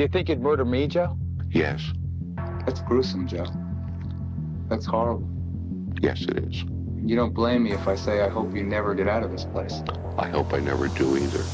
You think you'd murder me, Joe? Yes. That's gruesome, Joe. That's horrible. Yes, it is. You don't blame me if I say I hope you never get out of this place. I hope I never do either.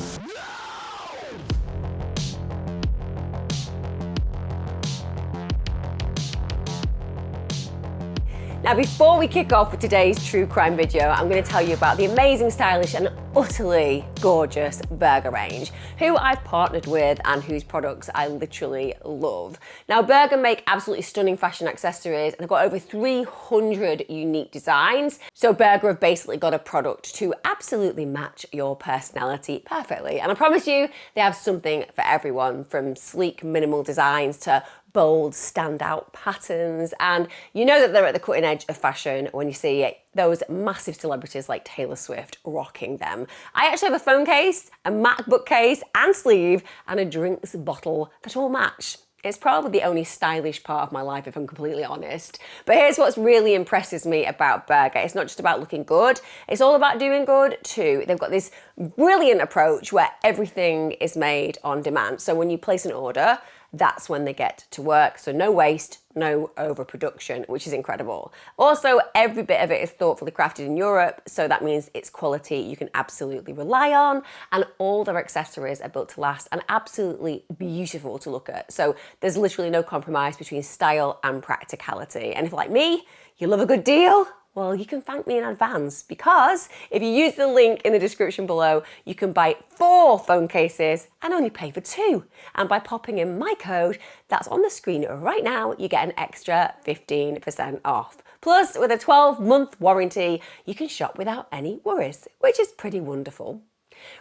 Now, before we kick off with today's true crime video, I'm going to tell you about the amazing, stylish and utterly gorgeous Berger range, who I've partnered with and whose products I literally love. Now, Berger make absolutely stunning fashion accessories and they've got over 300 unique designs. So Berger have basically got a product to absolutely match your personality perfectly. And I promise you, they have something for everyone, from sleek, minimal designs to bold, standout patterns. And you know that they're at the cutting edge of fashion when you see those massive celebrities like Taylor Swift rocking them. I actually have a phone case, a MacBook case and sleeve, and a drinks bottle that all match. It's probably the only stylish part of my life, if I'm completely honest. But here's what really impresses me about Berger. It's not just about looking good, it's all about doing good too. They've got this brilliant approach where everything is made on demand. So when you place an order, that's when they get to work. So no waste, no overproduction, which is incredible. Also, every bit of it is thoughtfully crafted in Europe, so that means it's quality you can absolutely rely on, and all their accessories are built to last and absolutely beautiful to look at. So there's literally no compromise between style and practicality. And if, like me, you love a good deal, well, you can thank me in advance, because if you use the link in the description below, you can buy 4 phone cases and only pay for 2. And by popping in my code that's on the screen right now, you get an extra 15% off. Plus, with a 12-month warranty, you can shop without any worries, which is pretty wonderful.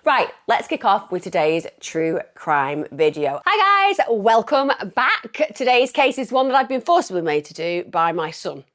Right, let's kick off with today's true crime video. Hi guys, welcome back. Today's case is one that I've been forcibly made to do by my son.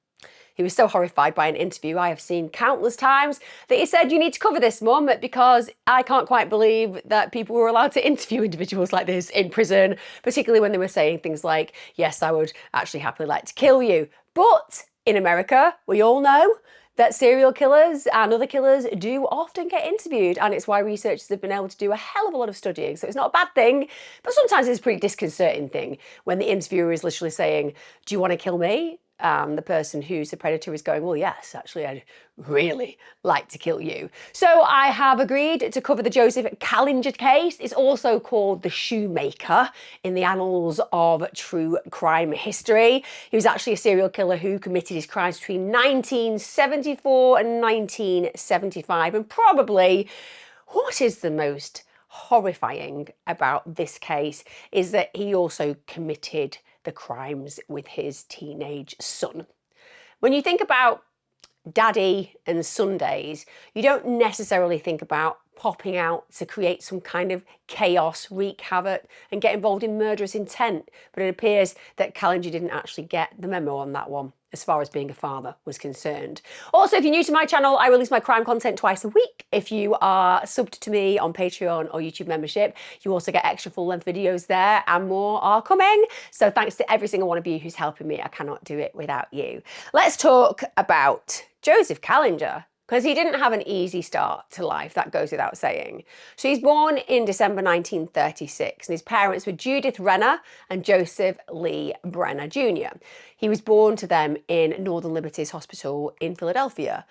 He was so horrified by an interview I have seen countless times that he said, "You need to cover this, Mum, because I can't quite believe that people were allowed to interview individuals like this in prison," particularly when they were saying things like, "Yes, I would actually happily like to kill you." But in America, we all know that serial killers and other killers do often get interviewed, and it's why researchers have been able to do a hell of a lot of studying. So it's not a bad thing, but sometimes it's a pretty disconcerting thing when the interviewer is literally saying, "Do you want to kill me?" The person who's the predator is going, "Well, yes, actually, I'd really like to kill you." So I have agreed to cover the Joseph Kallinger case. It's also called the Shoemaker in the annals of true crime history. He was actually a serial killer who committed his crimes between 1974 and 1975. And probably what is the most horrifying about this case is that he also committed the crimes with his teenage son. When you think about Daddy and Sundays, you don't necessarily think about popping out to create some kind of chaos, wreak havoc, and get involved in murderous intent. But it appears that Kallinger didn't actually get the memo on that one, as far as being a father was concerned. Also, if you're new to my channel, I release my crime content twice a week. If you are subbed to me on Patreon or YouTube membership, you also get extra full-length videos there, and more are coming. So thanks to every single one of you who's helping me. I cannot do it without you. Let's talk about Joseph Kallinger, because he didn't have an easy start to life, that goes without saying. So he's born in December 1936, and his parents were Judith Renner and Joseph Lee Brenner Jr. He was born to them in Northern Liberties Hospital in Philadelphia.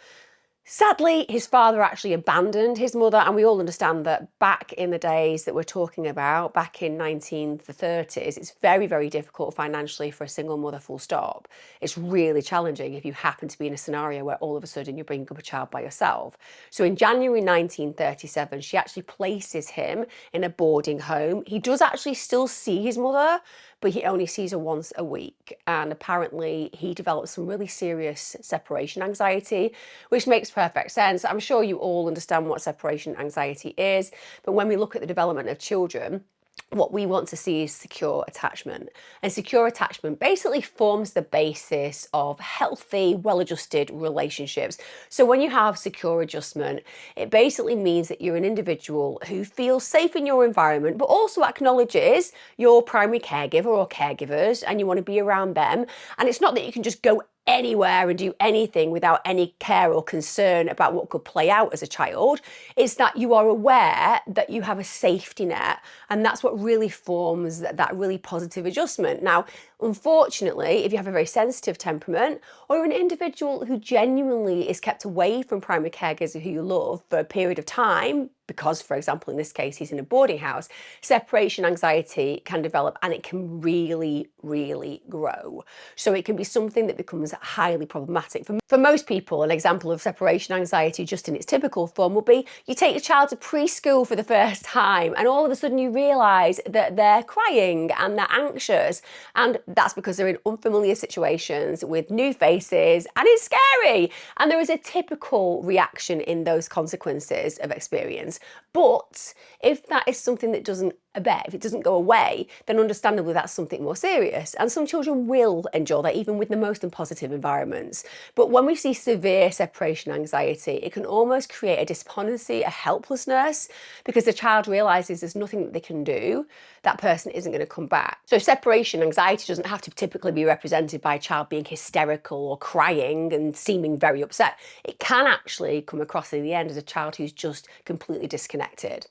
Sadly, his father actually abandoned his mother, and we all understand that back in the days that we're talking about, back in 1930s, it's very, very difficult financially for a single mother, full stop. It's really challenging if you happen to be in a scenario where all of a sudden you're bringing up a child by yourself. So in January 1937, she actually places him in a boarding home. He does actually still see his mother, but he only sees her once a week. And apparently he develops some really serious separation anxiety, which makes perfect sense. I'm sure you all understand what separation anxiety is, but when we look at the development of children, what we want to see is secure attachment. And secure attachment basically forms the basis of healthy, well-adjusted relationships. So when you have secure adjustment, it basically means that you're an individual who feels safe in your environment, but also acknowledges your primary caregiver or caregivers, and you want to be around them. And it's not that you can just go anywhere and do anything without any care or concern about what could play out as a child. It's that you are aware that you have a safety net, and that's what really forms that really positive adjustment. Now, unfortunately, if you have a very sensitive temperament, or you're an individual who genuinely is kept away from primary caregivers who you love for a period of time, because, for example, in this case, he's in a boarding house, separation anxiety can develop, and it can really, really grow. So it can be something that becomes highly problematic. For most people, an example of separation anxiety just in its typical form will be you take your child to preschool for the first time, and all of a sudden you realise that they're crying and they're anxious, and that's because they're in unfamiliar situations with new faces, and it's scary. And there is a typical reaction in those consequences of experience. But if that is something that doesn't abet, if it doesn't go away, then understandably that's something more serious. And some children will endure that even with the most positive environments. But when we see severe separation anxiety, it can almost create a despondency, a helplessness, because the child realises there's nothing that they can do. That person isn't going to come back. So separation anxiety doesn't have to typically be represented by a child being hysterical or crying and seeming very upset. It can actually come across in the end as a child who's just completely disconnected.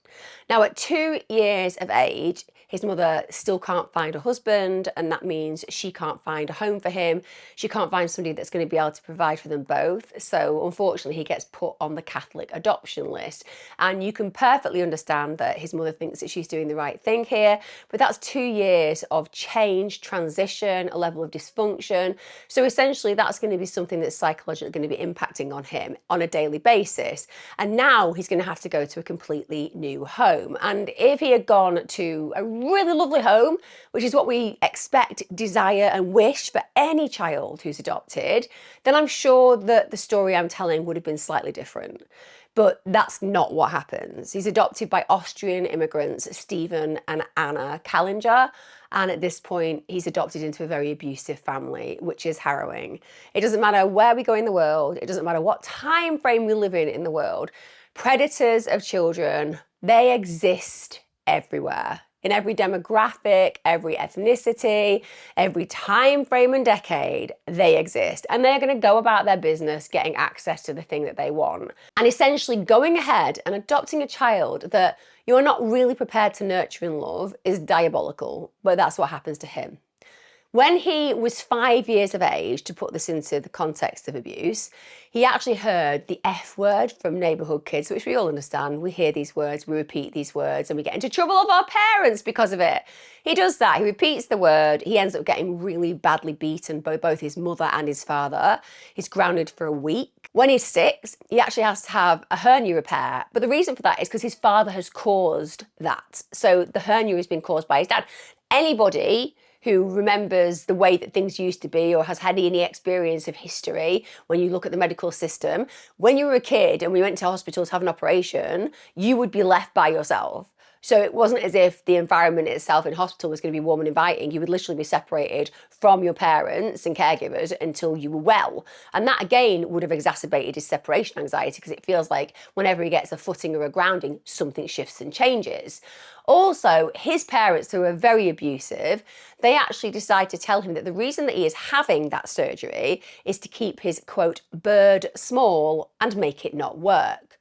Now, at 2 years of age, his mother still can't find a husband, and that means she can't find a home for him. She can't find somebody that's going to be able to provide for them both. So unfortunately, he gets put on the Catholic adoption list. And you can perfectly understand that his mother thinks that she's doing the right thing here, but that's 2 years of change, transition, a level of dysfunction. So essentially, that's going to be something that's psychologically going to be impacting on him on a daily basis. And now he's going to have to go to a completely new home. And if he had gone to a really lovely home, which is what we expect, desire and wish for any child who's adopted, then I'm sure that the story I'm telling would have been slightly different. But that's not what happens. He's adopted by Austrian immigrants, Stephen and Anna Kallinger. And at this point, he's adopted into a very abusive family, which is harrowing. It doesn't matter where we go in the world. It doesn't matter what time frame we live in the world. Predators of children, they exist everywhere. In every demographic, every ethnicity, every time frame and decade, they exist. And they're going to go about their business getting access to the thing that they want. And essentially going ahead and adopting a child that you're not really prepared to nurture and love is diabolical, but that's what happens to him. When he was 5 years of age, to put this into the context of abuse, he actually heard the F word from neighbourhood kids, which we all understand. We hear these words, we repeat these words, and we get into trouble with our parents because of it. He does that, he repeats the word, he ends up getting really badly beaten by both his mother and his father. He's grounded for a week. When he's 6, he actually has to have a hernia repair. But the reason for that is because his father has caused that. So the hernia has been caused by his dad. Anybody who remembers the way that things used to be or has had any experience of history, when you look at the medical system, when you were a kid and we went to hospital to have an operation, you would be left by yourself. So it wasn't as if the environment itself in hospital was going to be warm and inviting. You would literally be separated from your parents and caregivers until you were well. And that again would have exacerbated his separation anxiety, because it feels like whenever he gets a footing or a grounding, something shifts and changes. Also, his parents, who are very abusive, they actually decide to tell him that the reason that he is having that surgery is to keep his, quote, bird small and make it not work.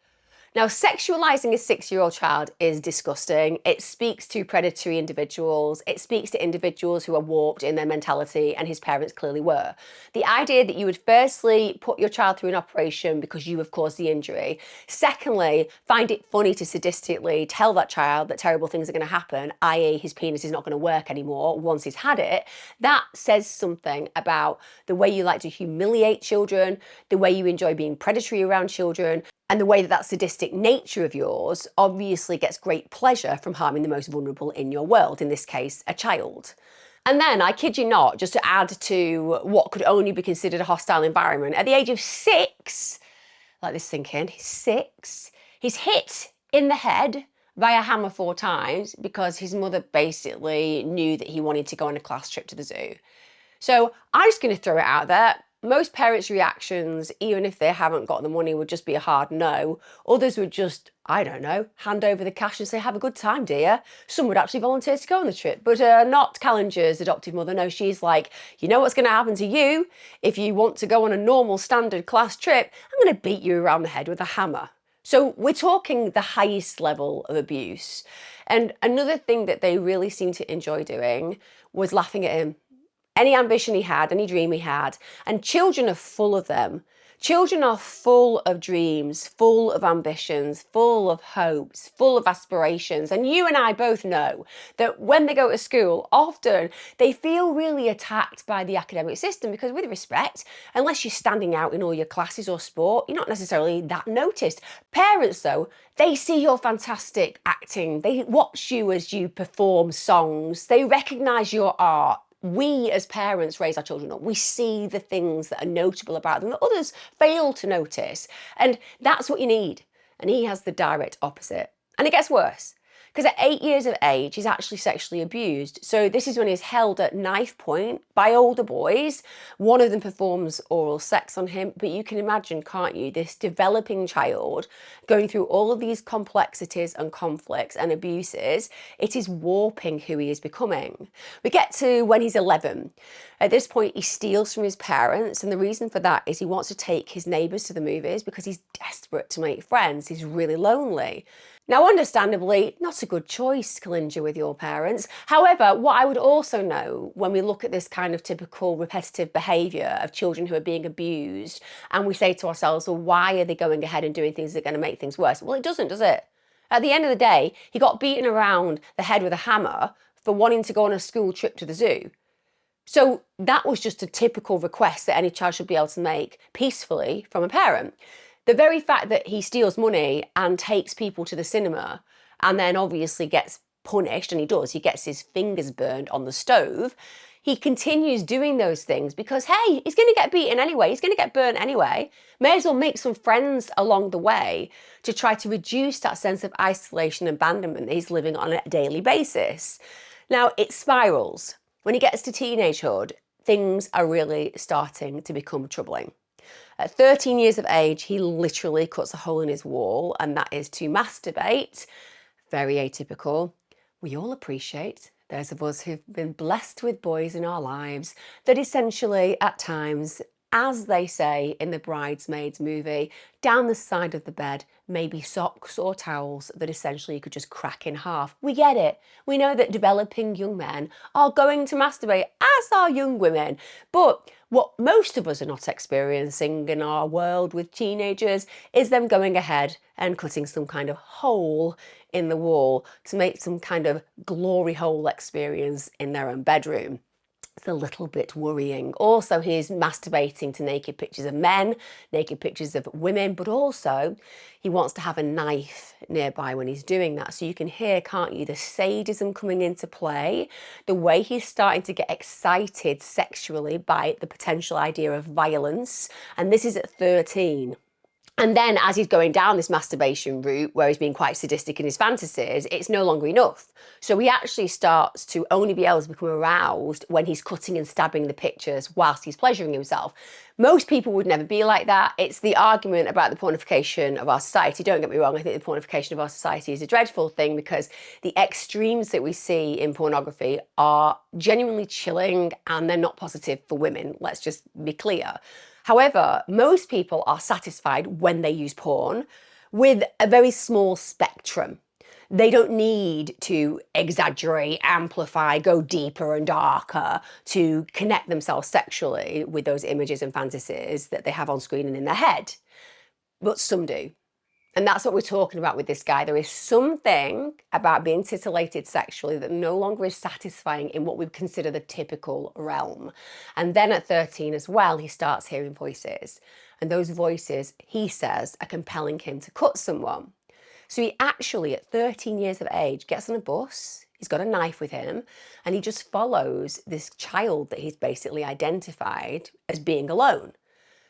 Now, sexualizing a 6-year-old child is disgusting. It speaks to predatory individuals. It speaks to individuals who are warped in their mentality, and his parents clearly were. The idea that you would firstly put your child through an operation because you have caused the injury. Secondly, find it funny to sadistically tell that child that terrible things are going to happen, i.e. his penis is not going to work anymore once he's had it. That says something about the way you like to humiliate children, the way you enjoy being predatory around children, and the way that sadistic nature of yours obviously gets great pleasure from harming the most vulnerable in your world, in this case, a child. And then, I kid you not, just to add to what could only be considered a hostile environment, at the age of 6, let this sink in, he's 6, he's hit in the head by a hammer 4 times because his mother basically knew that he wanted to go on a class trip to the zoo. So I'm just going to throw it out there. most parents' reactions, even if they haven't got the money, would just be a hard no. Others would just, I don't know, hand over the cash and say, have a good time, dear. Some would actually volunteer to go on the trip, but not Kallinger's adoptive mother. No, she's like, you know what's going to happen to you if you want to go on a normal standard class trip? I'm going to beat you around the head with a hammer. So we're talking the highest level of abuse. And another thing that they really seemed to enjoy doing was laughing at him. Any ambition he had, any dream he had. And children are full of them. Children are full of dreams, full of ambitions, full of hopes, full of aspirations. And you and I both know that when they go to school, often they feel really attacked by the academic system because, with respect, unless you're standing out in all your classes or sport, you're not necessarily that noticed. Parents, though, they see your fantastic acting. They watch you as you perform songs. They recognise your art. We as parents raise our children up. We see the things that are notable about them that others fail to notice. And that's what you need. And he has the direct opposite. And it gets worse. Because at 8 years of age, he's actually sexually abused. So this is when he's held at knife point by older boys. One of them performs oral sex on him. But you can imagine, can't you, this developing child going through all of these complexities and conflicts and abuses. It is warping who he is becoming. We get to when he's 11. At this point, he steals from his parents. And the reason for that is he wants to take his neighbours to the movies because he's desperate to make friends. He's really lonely. Now, understandably, not a good choice, Kallinger, with your parents. However, what I would also know when we look at this kind of typical repetitive behaviour of children who are being abused, and we say to ourselves, well, why are they going ahead and doing things that are going to make things worse? Well, it doesn't, does it? At the end of the day, he got beaten around the head with a hammer for wanting to go on a school trip to the zoo. So that was just a typical request that any child should be able to make peacefully from a parent. The very fact that he steals money and takes people to the cinema and then obviously gets punished, and he does, he gets his fingers burned on the stove, he continues doing those things because, hey, he's going to get beaten anyway, he's going to get burnt anyway. May as well make some friends along the way to try to reduce that sense of isolation and abandonment that he's living on a daily basis. Now, it spirals. When he gets to teenagehood, things are really starting to become troubling. At 13 years of age, he literally cuts a hole in his wall, and that is to masturbate. Very atypical. We all appreciate, those of us who've been blessed with boys in our lives, that essentially at times, as they say in the Bridesmaids movie, down the side of the bed, maybe socks or towels that essentially you could just crack in half. We get it. We know that developing young men are going to masturbate, as are young women. But what most of us are not experiencing in our world with teenagers is them going ahead and cutting some kind of hole in the wall to make some kind of glory hole experience in their own bedroom. It's a little bit worrying. Also, he's masturbating to naked pictures of men, naked pictures of women, but also he wants to have a knife nearby when he's doing that. So you can hear, can't you, the sadism coming into play, the way he's starting to get excited sexually by the potential idea of violence. And this is at 13. And then as he's going down this masturbation route, where he's being quite sadistic in his fantasies, it's no longer enough. So he actually starts to only be able to become aroused when he's cutting and stabbing the pictures whilst he's pleasuring himself. Most people would never be like that. It's the argument about the pornification of our society. Don't get me wrong, I think the pornification of our society is a dreadful thing because the extremes that we see in pornography are genuinely chilling and they're not positive for women. Let's just be clear. However, most people are satisfied when they use porn with a very small spectrum. They don't need to exaggerate, amplify, go deeper and darker to connect themselves sexually with those images and fantasies that they have on screen and in their head. But some do. And that's what we're talking about with this guy. There is something about being titillated sexually that no longer is satisfying in what we consider the typical realm. And then at 13 as well, he starts hearing voices. And those voices, he says, are compelling him to cut someone. So he actually, at 13 years of age, gets on a bus. He's got a knife with him. And he just follows this child that he's basically identified as being alone.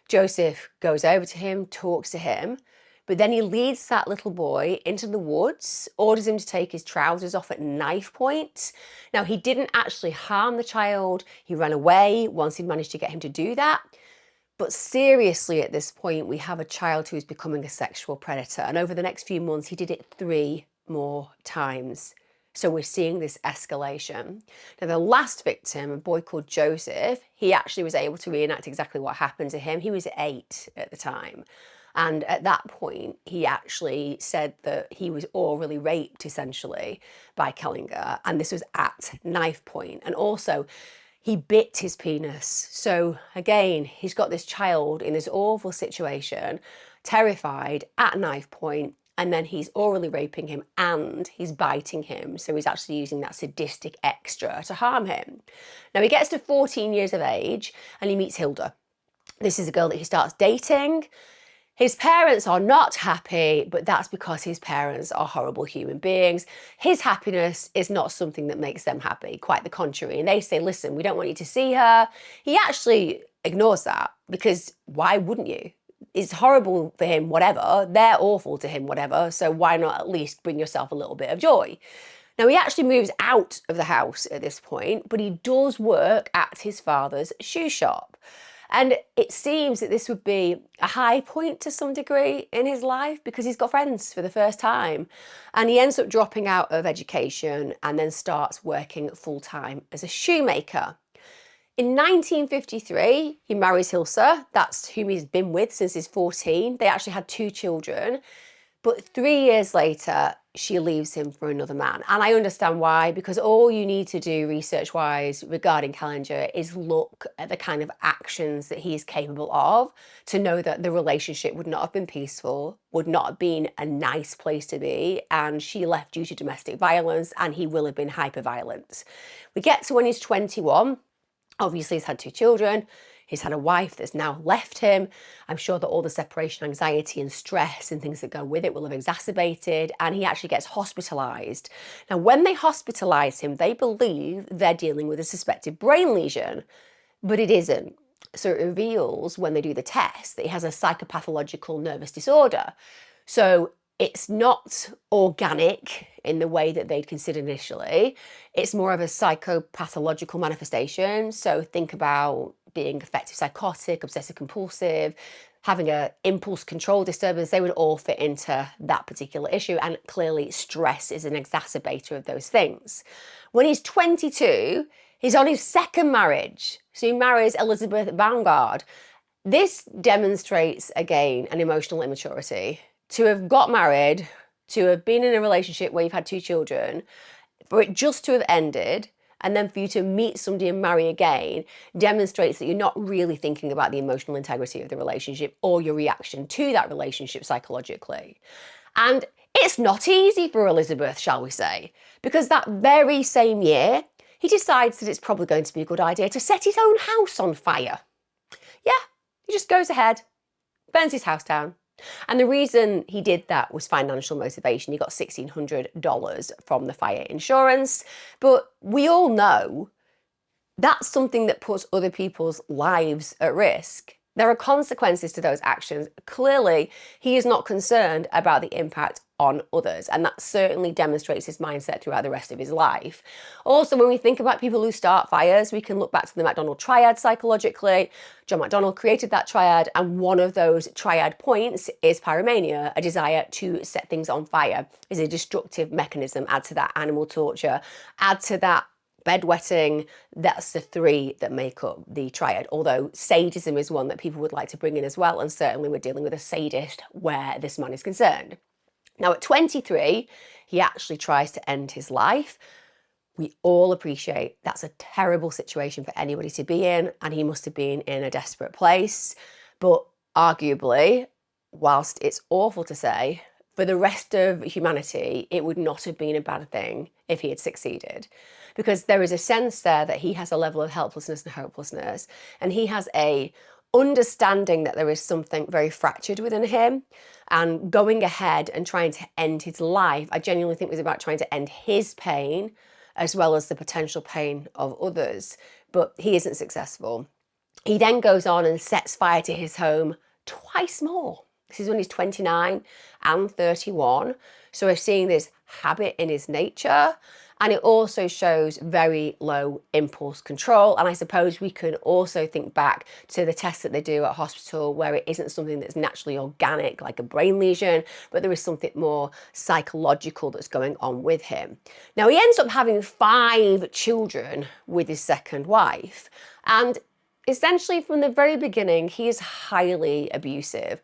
Joseph goes over to him, talks to him. But then he leads that little boy into the woods, orders him to take his trousers off at knife point. Now, he didn't actually harm the child. He ran away once he'd managed to get him to do that. But seriously, at this point, we have a child who's becoming a sexual predator. And over the next few months, he did it 3 more times. So we're seeing this escalation. Now, the last victim, a boy called Joseph, he actually was able to reenact exactly what happened to him. He was 8 at the time. And at that point, he actually said that he was orally raped, essentially, by Kallinger. And this was at knife point. And also, he bit his penis. So again, he's got this child in this awful situation, terrified, at knife point, and then he's orally raping him and he's biting him. So he's actually using that sadistic extra to harm him. Now he gets to 14 years of age and he meets Hilda. This is a girl that he starts dating. His parents are not happy, but that's because his parents are horrible human beings. His happiness is not something that makes them happy, quite the contrary. And they say, listen, we don't want you to see her. He actually ignores that because why wouldn't you? It's horrible for him, whatever. They're awful to him, whatever. So why not at least bring yourself a little bit of joy? Now, he actually moves out of the house at this point, but he does work at his father's shoe shop. And it seems that this would be a high point to some degree in his life because he's got friends for the first time. And he ends up dropping out of education and then starts working full-time as a shoemaker. In 1953, he marries Hilsa. That's whom he's been with since he's 14. They actually had 2 children. But 3 years later, she leaves him for another man. And I understand why, because all you need to do research-wise regarding Kallinger is look at the kind of actions that he is capable of to know that the relationship would not have been peaceful, would not have been a nice place to be, and she left due to domestic violence, and he will have been hyper-violent. We get to when he's 21. Obviously, he's had 2 children. He's had a wife that's now left him. I'm sure that all the separation anxiety and stress and things that go with it will have exacerbated, and he actually gets hospitalized. Now, when they hospitalize him, they believe they're dealing with a suspected brain lesion, but it isn't. So it reveals when they do the test that he has a psychopathological nervous disorder. So it's not organic in the way that they'd considered initially. It's more of a psychopathological manifestation. So think about being affective psychotic, obsessive compulsive, having an impulse control disturbance. They would all fit into that particular issue. And clearly stress is an exacerbator of those things. When he's 22, he's on his 2nd marriage. So he marries Elizabeth Vanguard. This demonstrates, again, an emotional immaturity. To have got married, to have been in a relationship where you've had 2 children, for it just to have ended, and then for you to meet somebody and marry again, demonstrates that you're not really thinking about the emotional integrity of the relationship or your reaction to that relationship psychologically. And it's not easy for Elizabeth, shall we say, because that very same year, he decides that it's probably going to be a good idea to set his own house on fire. Yeah, he just goes ahead, burns his house down. And the reason he did that was financial motivation. He got $1,600 from the fire insurance. But we all know that's something that puts other people's lives at risk. There are consequences to those actions. Clearly, he is not concerned about the impact on others, and that certainly demonstrates his mindset throughout the rest of his life. Also, when we think about people who start fires, we can look back to the McDonald triad psychologically. John McDonald created that triad, and one of those triad points is pyromania, a desire to set things on fire, is a destructive mechanism. Add to that animal torture, add to that bedwetting. That's the 3 that make up the triad, although sadism is one that people would like to bring in as well, and certainly we're dealing with a sadist where this man is concerned. Now, at 23, he actually tries to end his life. We all appreciate that's a terrible situation for anybody to be in, and he must have been in a desperate place. But arguably, whilst it's awful to say, for the rest of humanity, it would not have been a bad thing if he had succeeded. Because there is a sense there that he has a level of helplessness and hopelessness, and he has a understanding that there is something very fractured within him, and going ahead and trying to end his life, I genuinely think was about trying to end his pain as well as the potential pain of others, but he isn't successful. He then goes on and sets fire to his home twice more. This is when he's 29 and 31. So we're seeing this habit in his nature. And it also shows very low impulse control. And I suppose we can also think back to the tests that they do at hospital where it isn't something that's naturally organic, like a brain lesion, but there is something more psychological that's going on with him. Now, he ends up having 5 children with his second wife. And essentially, from the very beginning, he is highly abusive.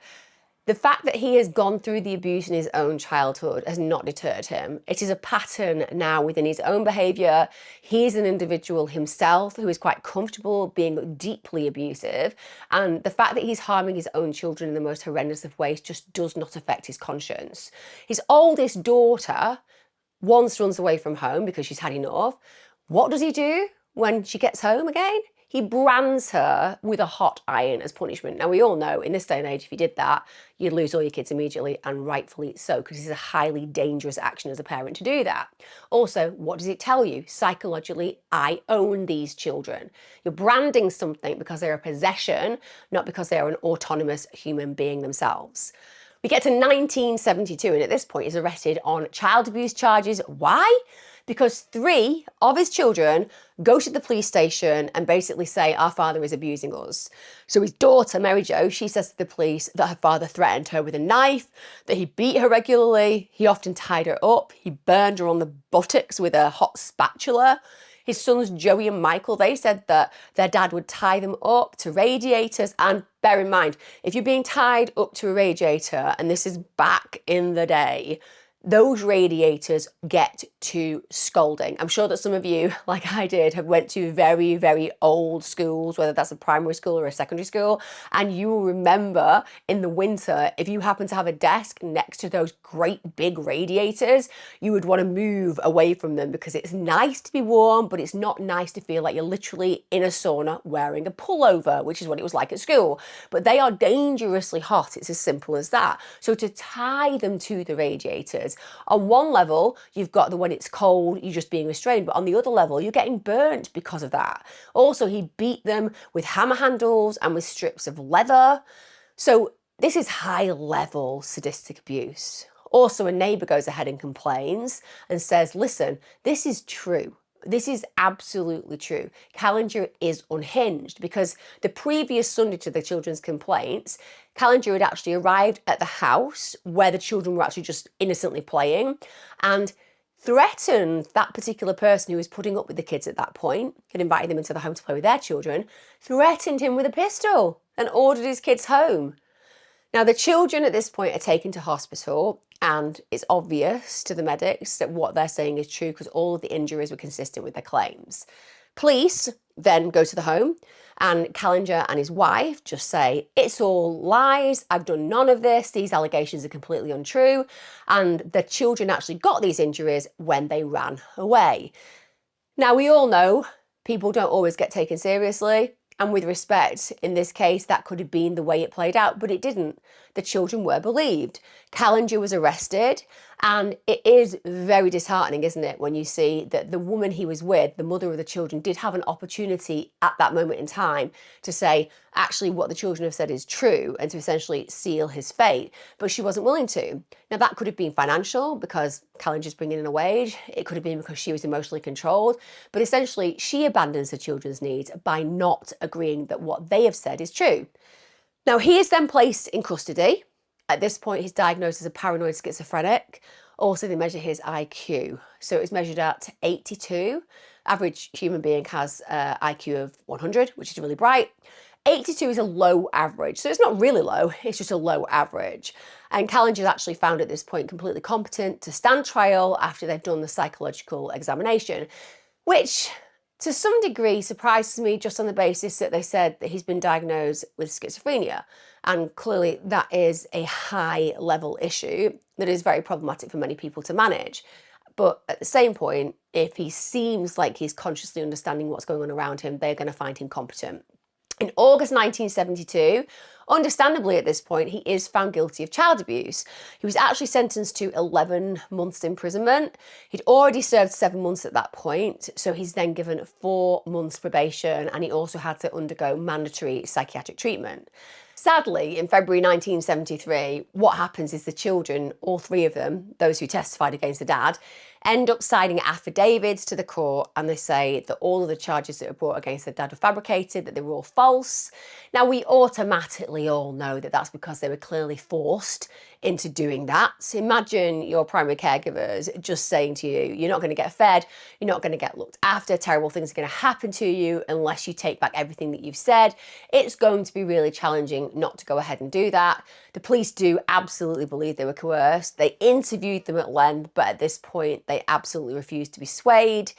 The fact that he has gone through the abuse in his own childhood has not deterred him. It is a pattern now within his own behaviour. He is an individual himself who is quite comfortable being deeply abusive, and the fact that he's harming his own children in the most horrendous of ways just does not affect his conscience. His oldest daughter once runs away from home because she's had enough. What does he do when she gets home again? He brands her with a hot iron as punishment. Now, we all know in this day and age, if you did that, you'd lose all your kids immediately, and rightfully so, because it's a highly dangerous action as a parent to do that. Also, what does it tell you? Psychologically, I own these children. You're branding something because they're a possession, not because they are an autonomous human being themselves. We get to 1972, and at this point, he's arrested on child abuse charges. Why? Because 3 of his children go to the police station and basically say, our father is abusing us. So his daughter, Mary Jo, she says to the police that her father threatened her with a knife, that he beat her regularly, he often tied her up, he burned her on the buttocks with a hot spatula. His sons, Joey and Michael, they said that their dad would tie them up to radiators. And bear in mind, if you're being tied up to a radiator, and this is back in the day, those radiators get to scolding. I'm sure that some of you, like I did, have went to very, very old schools, whether that's a primary school or a secondary school, and you will remember in the winter, if you happen to have a desk next to those great big radiators, you would want to move away from them because it's nice to be warm, but it's not nice to feel like you're literally in a sauna wearing a pullover, which is what it was like at school. But they are dangerously hot. It's as simple as that. So to tie them to the radiators, on one level, you've got the when it's cold, you're just being restrained, but on the other level, you're getting burnt because of that. Also, he beat them with hammer handles and with strips of leather. So this is high-level sadistic abuse. Also, a neighbour goes ahead and complains and says, listen, this is true. This is absolutely true. Kallinger is unhinged because the previous Sunday to the children's complaints, Kallinger had actually arrived at the house where the children were actually just innocently playing and threatened that particular person who was putting up with the kids at that point, had invited them into the home to play with their children, threatened him with a pistol and ordered his kids home. Now, the children at this point are taken to hospital, and it's obvious to the medics that what they're saying is true because all of the injuries were consistent with their claims. Police then go to the home, and Kallinger and his wife just say, it's all lies, I've done none of this, these allegations are completely untrue, and the children actually got these injuries when they ran away. Now, we all know people don't always get taken seriously. And with respect, in this case, that could have been the way it played out, but it didn't. The children were believed. Kallinger was arrested, and it is very disheartening, isn't it, when you see that the woman he was with, the mother of the children, did have an opportunity at that moment in time to say, actually, what the children have said is true, and to essentially seal his fate, but she wasn't willing to. Now, that could have been financial, because Kallinger's bringing in a wage. It could have been because she was emotionally controlled, but essentially, she abandons her children's needs by not agreeing that what they have said is true. Now, he is then placed in custody. At this point, he's diagnosed as a paranoid schizophrenic. Also, they measure his IQ. So it's measured at 82. Average human being has an IQ of 100, which is really bright. 82 is a low average. So it's not really low, it's just a low average. And Kallinger is actually found at this point completely competent to stand trial after they've done the psychological examination, which to some degree surprises me just on the basis that they said that he's been diagnosed with schizophrenia. And clearly that is a high level issue that is very problematic for many people to manage. But at the same point, if he seems like he's consciously understanding what's going on around him, they're going to find him competent. In August 1972, Understandably, at this point, he is found guilty of child abuse. He was actually sentenced to 11 months imprisonment. He'd already served 7 months at that point, so he's then given 4 months probation, and he also had to undergo mandatory psychiatric treatment. Sadly, in February 1973, what happens is the children, all 3 of them, those who testified against the dad, end up signing affidavits to the court, and they say that all of the charges that were brought against the dad were fabricated, that they were all false. Now, we automatically all know that that's because they were clearly forced into doing that. So imagine your primary caregivers just saying to you, you're not going to get fed, you're not going to get looked after, terrible things are going to happen to you unless you take back everything that you've said. It's going to be really challenging not to go ahead and do that. The police do absolutely believe they were coerced. They interviewed them at length, but at this point, they absolutely refused to be swayed.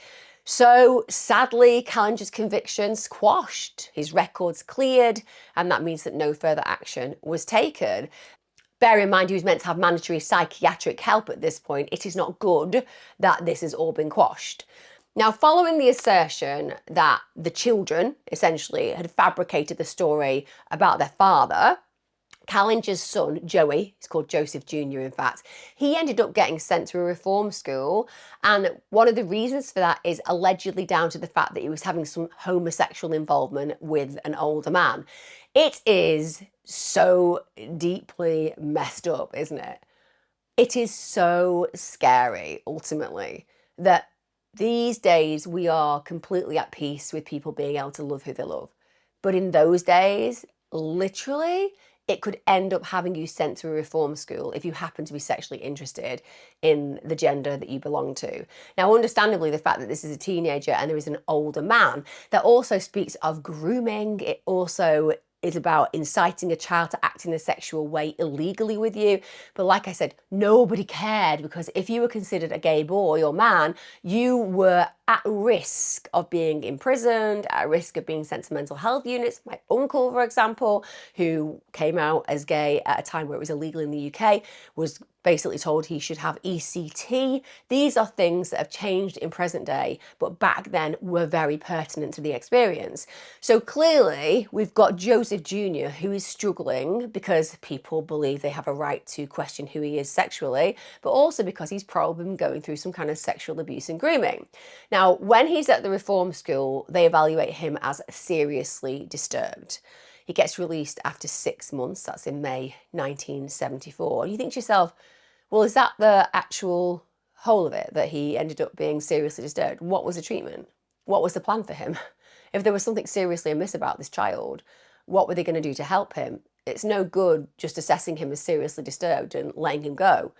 So sadly, Kallinger's conviction squashed, his records cleared, and that means that no further action was taken. Bear in mind, he was meant to have mandatory psychiatric help at this point. It is not good that this has all been quashed. Now, following the assertion that the children essentially had fabricated the story about their father, Kallinger's son, Joey, he's called Joseph Jr. in fact, he ended up getting sent to a reform school, and one of the reasons for that is allegedly down to the fact that he was having some homosexual involvement with an older man. It is so deeply messed up, isn't it? It is so scary, ultimately, that these days we are completely at peace with people being able to love who they love. But in those days, literally, it could end up having you sent to a reform school if you happen to be sexually interested in the gender that you belong to. Now, understandably, the fact that this is a teenager and there is an older man, that also speaks of grooming. It also is about inciting a child to act in a sexual way illegally with you. But like I said, nobody cared, because if you were considered a gay boy or man, you were at risk of being imprisoned, at risk of being sent to mental health units. My uncle, for example, who came out as gay at a time where it was illegal in the UK, was basically told he should have ECT. These are things that have changed in present day, but back then were very pertinent to the experience. So clearly we've got Joseph Jr., who is struggling because people believe they have a right to question who he is sexually, but also because he's probably been going through some kind of sexual abuse and grooming. Now, when he's at the reform school, they evaluate him as seriously disturbed. He gets released after 6 months. That's in May 1974. And you think to yourself, well, is that the actual whole of it, that he ended up being seriously disturbed? What was the treatment? What was the plan for him? If there was something seriously amiss about this child, what were they going to do to help him? It's no good just assessing him as seriously disturbed and letting him go.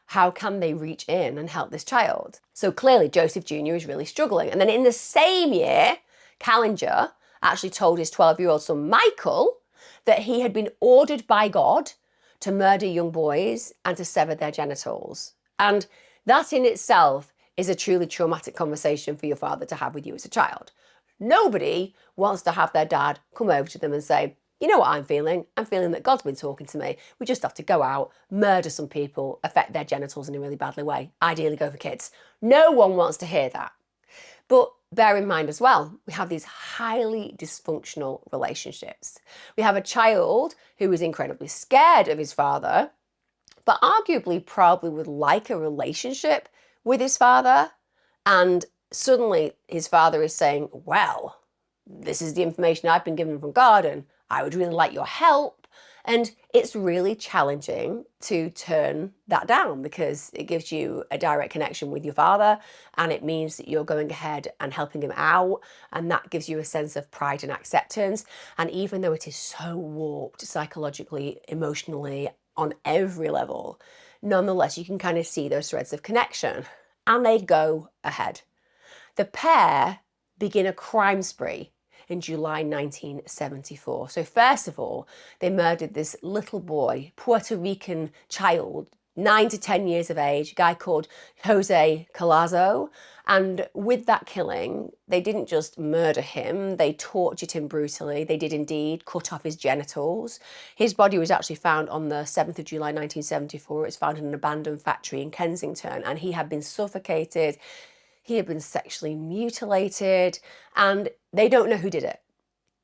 How can they reach in and help this child? So clearly Joseph Jr. is really struggling. And then in the same year, Kallinger actually told his 12-year-old son Michael that he had been ordered by God to murder young boys and to sever their genitals. And that in itself is a truly traumatic conversation for your father to have with you as a child. Nobody wants to have their dad come over to them and say, you know what I'm feeling? I'm feeling that God's been talking to me. We just have to go out, murder some people, affect their genitals in a really badly way, ideally go for kids. No one wants to hear that. But bear in mind as well, we have these highly dysfunctional relationships. We have a child who is incredibly scared of his father, but arguably probably would like a relationship with his father. And suddenly his father is saying, well, this is the information I've been given from God and I would really like your help. And it's really challenging to turn that down because it gives you a direct connection with your father and it means that you're going ahead and helping him out, and that gives you a sense of pride and acceptance. And even though it is so warped psychologically, emotionally, on every level, nonetheless, you can kind of see those threads of connection, and they go ahead. The pair begin a crime spree in July 1974. So first of all, they murdered this little boy, Puerto Rican child, 9 to 10 years of age, a guy called Joseph Kallinger. And with that killing, they didn't just murder him, they tortured him brutally. They did indeed cut off his genitals. His body was actually found on the 7th of July 1974. It was found in an abandoned factory in Kensington, and he had been suffocated. He had been sexually mutilated, and they don't know who did it.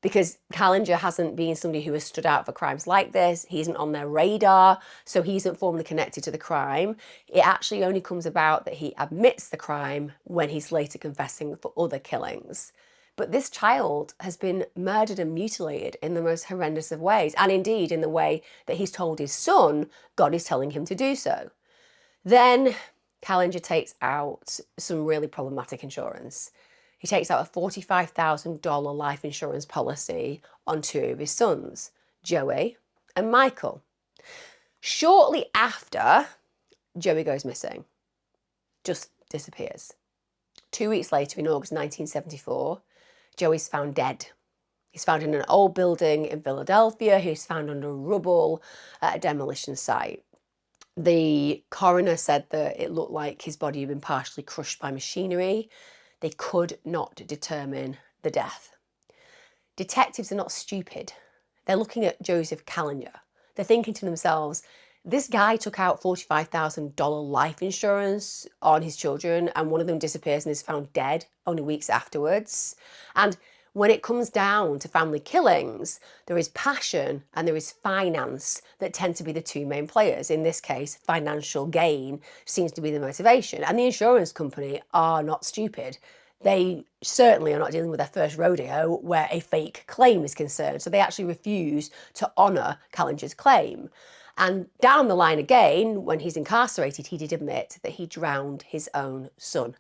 because Kallinger hasn't been somebody who has stood out for crimes like this. He isn't on their radar, so he isn't formally connected to the crime. It actually only comes about that he admits the crime when he's later confessing for other killings. But this child has been murdered and mutilated in the most horrendous of ways, and indeed in the way that he's told his son God is telling him to do so. Then Kallinger takes out some really problematic insurance. He takes out a $45,000 life insurance policy on two of his sons, Joey and Michael. Shortly after, Joey goes missing, just disappears. 2 weeks later, in August 1974, Joey's found dead. He's found in an old building in Philadelphia. He's found under rubble at a demolition site. The coroner said that it looked like his body had been partially crushed by machinery. They could not determine the death. Detectives are not stupid. They're looking at Joseph Kallinger. They're thinking to themselves, this guy took out $45,000 life insurance on his children, and one of them disappears and is found dead only weeks afterwards. And when it comes down to family killings, there is passion and there is finance that tend to be the two main players. In this case, financial gain seems to be the motivation. And the insurance company are not stupid. They certainly are not dealing with their first rodeo where a fake claim is concerned. So they actually refuse to honour Kallinger's claim. And down the line again, when he's incarcerated, he did admit that he drowned his own son.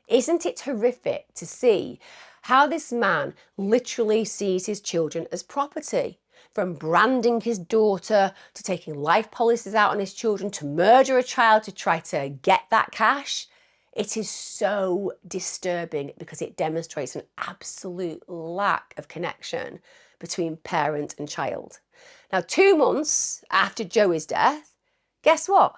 Isn't it horrific to see how this man literally sees his children as property? From branding his daughter, to taking life policies out on his children, to murder a child to try to get that cash. It is so disturbing because it demonstrates an absolute lack of connection between parent and child. Now, 2 months after Joey's death, guess what?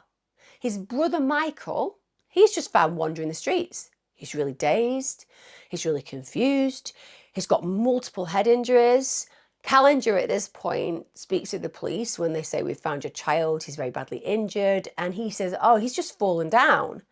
His brother Michael, he's just found wandering the streets. He's really dazed, he's really confused, he's got multiple head injuries. Kallinger at this point speaks to the police when they say, we've found your child, he's very badly injured, and he says, oh, he's just fallen down.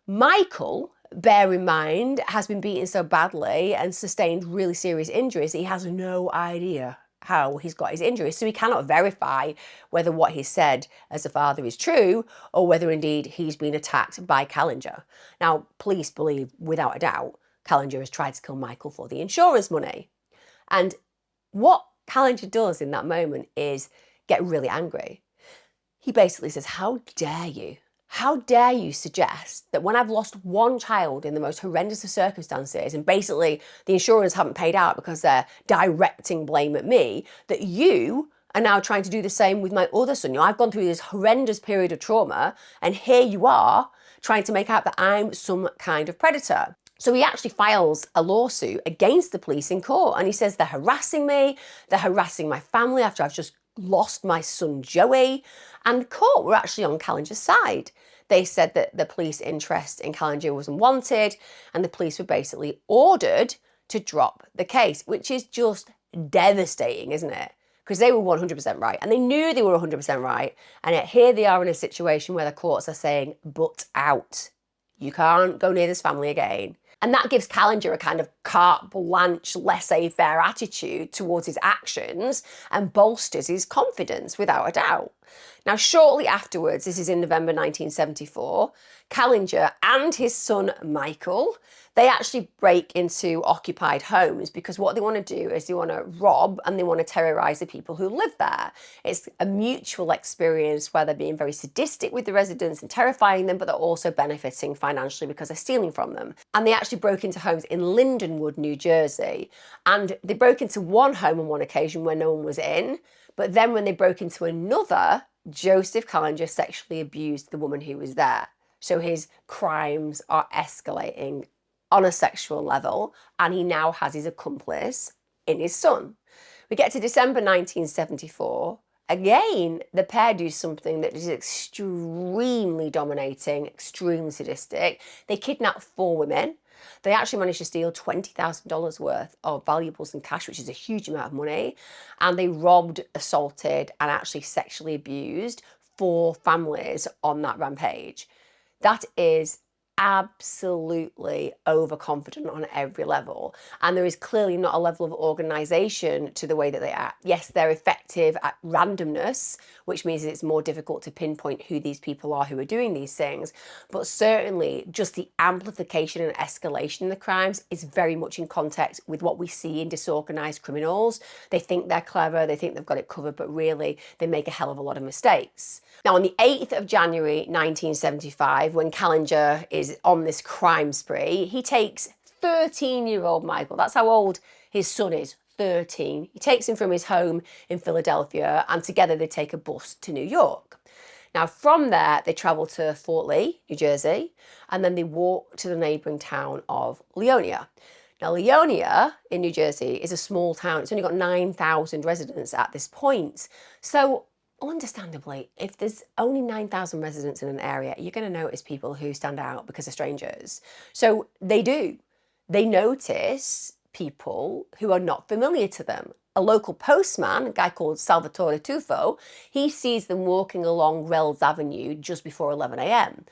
Michael, bear in mind, has been beaten so badly and sustained really serious injuries that he has no idea how he's got his injuries. So he cannot verify whether what he said as a father is true or whether indeed he's been attacked by Kallinger. Now, police believe without a doubt Kallinger has tried to kill Michael for the insurance money. And what Kallinger does in that moment is get really angry. He basically says, how dare you? How dare you suggest that when I've lost one child in the most horrendous of circumstances, and basically the insurance haven't paid out because they're directing blame at me, that you are now trying to do the same with my other son? You know, I've gone through this horrendous period of trauma, and here you are trying to make out that I'm some kind of predator. So he actually files a lawsuit against the police in court, and he says they're harassing me, they're harassing my family after I've just lost my son Joey. And the court were actually on Kallinger's side. They said that the police interest in Kallinger was unwanted, and the police were basically ordered to drop the case, which is just devastating, isn't it? Because they were 100% right, and they knew they were 100% right, and yet here they are in a situation where the courts are saying, but out. You can't go near this family again. And that gives Kallinger a kind of carte blanche, laissez-faire attitude towards his actions and bolsters his confidence without a doubt. Now, shortly afterwards, this is in November 1974, Kallinger and his son Michael, they actually break into occupied homes because what they want to do is they want to rob and they want to terrorise the people who live there. It's a mutual experience where they're being very sadistic with the residents and terrifying them, but they're also benefiting financially because they're stealing from them. And they actually broke into homes in Lindenwood, New Jersey. And they broke into one home on one occasion where no one was in, but then when they broke into another, Joseph Kallinger sexually abused the woman who was there. So his crimes are escalating on a sexual level, and he now has his accomplice in his son. We get to December 1974. Again, the pair do something that is extremely dominating, extremely sadistic. They kidnap 4 women. They actually managed to steal $20,000 worth of valuables and cash, which is a huge amount of money. And they robbed, assaulted, and actually sexually abused 4 families on that rampage. That is absolutely overconfident on every level. And there is clearly not a level of organisation to the way that they act. Yes, they're effective at randomness, which means it's more difficult to pinpoint who these people are who are doing these things. But certainly just the amplification and escalation in the crimes is very much in context with what we see in disorganised criminals. They think they're clever, they think they've got it covered, but really they make a hell of a lot of mistakes. Now, on the 8th of January 1975, when Kallinger is on this crime spree, he takes 13-year-old Michael, that's how old his son is, 13. He takes him from his home in Philadelphia, and together they take a bus to New York. Now, from there, they travel to Fort Lee, New Jersey, and then they walk to the neighbouring town of Leonia. Now, Leonia in New Jersey is a small town. It's only got 9,000 residents at this point. So, understandably, if there's only 9,000 residents in an area, you're going to notice people who stand out because they're strangers. So they do. They notice people who are not familiar to them. A local postman, a guy called Salvatore Tufo, he sees them walking along Wells Avenue just before 11 a.m.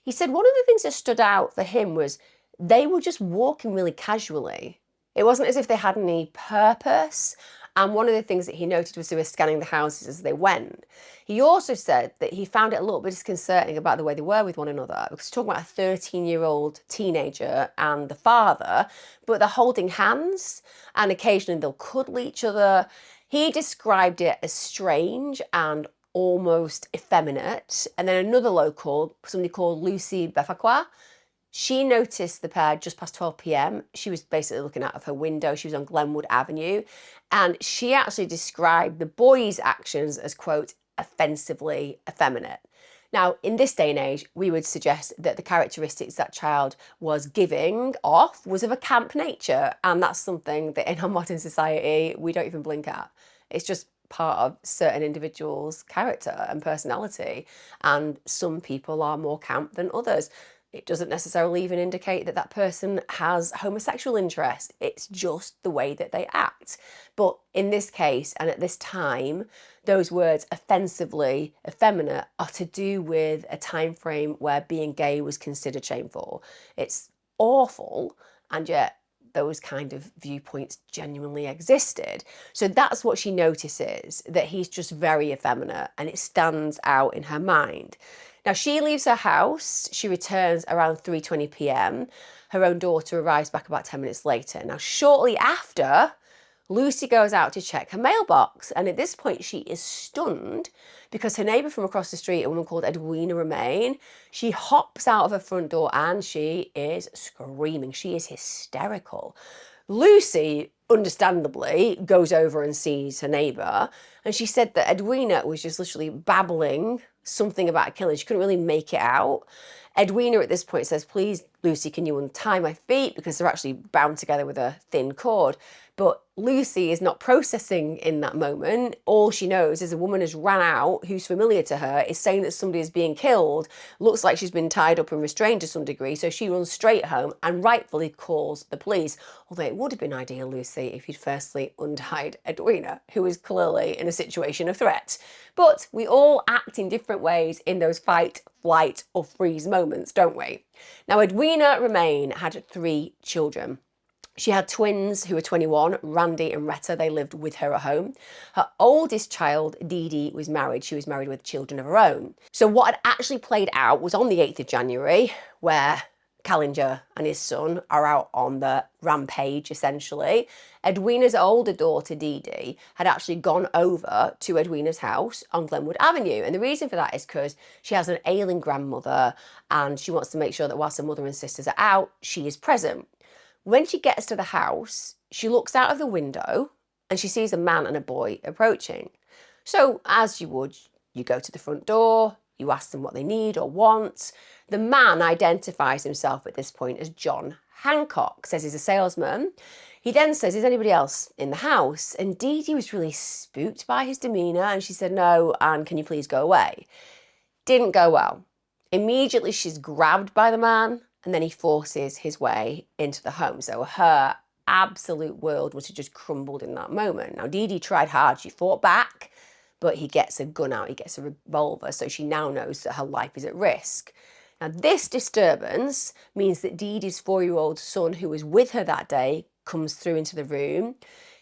He said one of the things that stood out for him was they were just walking really casually. It wasn't as if they had any purpose. And one of the things that he noted was they were scanning the houses as they went. He also said that he found it a little bit disconcerting about the way they were with one another, because we're talking about a 13-year-old teenager and the father, but they're holding hands and occasionally they'll cuddle each other. He described it as strange and almost effeminate. And then another local, somebody called Lucy Befacqua, she noticed the pair just past 12 p.m. She was basically looking out of her window. She was on Glenwood Avenue. And she actually described the boys' actions as, quote, offensively effeminate. Now, in this day and age, we would suggest that the characteristics that child was giving off was of a camp nature. And that's something that in our modern society, we don't even blink at. It's just part of certain individuals' character and personality. And some people are more camp than others. It doesn't necessarily even indicate that that person has homosexual interest. It's just the way that they act. But in this case, and at this time, those words offensively effeminate are to do with a time frame where being gay was considered shameful. It's awful, and yet those kind of viewpoints genuinely existed. So that's what she notices, that he's just very effeminate, and it stands out in her mind. Now, she leaves her house. She returns around 3:20 p.m. Her own daughter arrives back about 10 minutes later. Now, shortly after, Lucy goes out to check her mailbox. And at this point, she is stunned because her neighbour from across the street, a woman called Edwina Romaine, she hops out of her front door and she is screaming. She is hysterical. Lucy, understandably, goes over and sees her neighbour. And she said that Edwina was just literally babbling something about a killing. She couldn't really make it out. Edwina at this point says, please, Lucy, can you untie my feet? Because they're actually bound together with a thin cord. But Lucy is not processing in that moment. All she knows is a woman has ran out who's familiar to her, is saying that somebody is being killed, looks like she's been tied up and restrained to some degree, so she runs straight home and rightfully calls the police. Although it would have been ideal, Lucy, if you'd firstly untied Edwina, who is clearly in a situation of threat. But we all act in different ways in those fight, flight or freeze moments, don't we? Now, Edwina Romaine had 3 children. She had twins who were 21, Randy and Retta. They lived with her at home. Her oldest child, Dee Dee, was married. She was married with children of her own. So what had actually played out was on the 8th of January, where Kallinger and his son are out on the rampage, essentially. Edwina's older daughter, Dee Dee, had actually gone over to Edwina's house on Glenwood Avenue. And the reason for that is because she has an ailing grandmother and she wants to make sure that whilst her mother and sisters are out, she is present. When she gets to the house, she looks out of the window and she sees a man and a boy approaching. So as you would, you go to the front door, you ask them what they need or want. The man identifies himself at this point as John Hancock, says he's a salesman. He then says, is anybody else in the house? And Dee Dee was really spooked by his demeanour and she said, no, and can you please go away? Didn't go well. Immediately she's grabbed by the man and then he forces his way into the home. So her absolute world was just crumbled in that moment. Now, Dee Dee tried hard. She fought back, but he gets a gun out. He gets a revolver. So she now knows that her life is at risk. Now, this disturbance means that Dee Dee's 4-year-old son, who was with her that day, comes through into the room.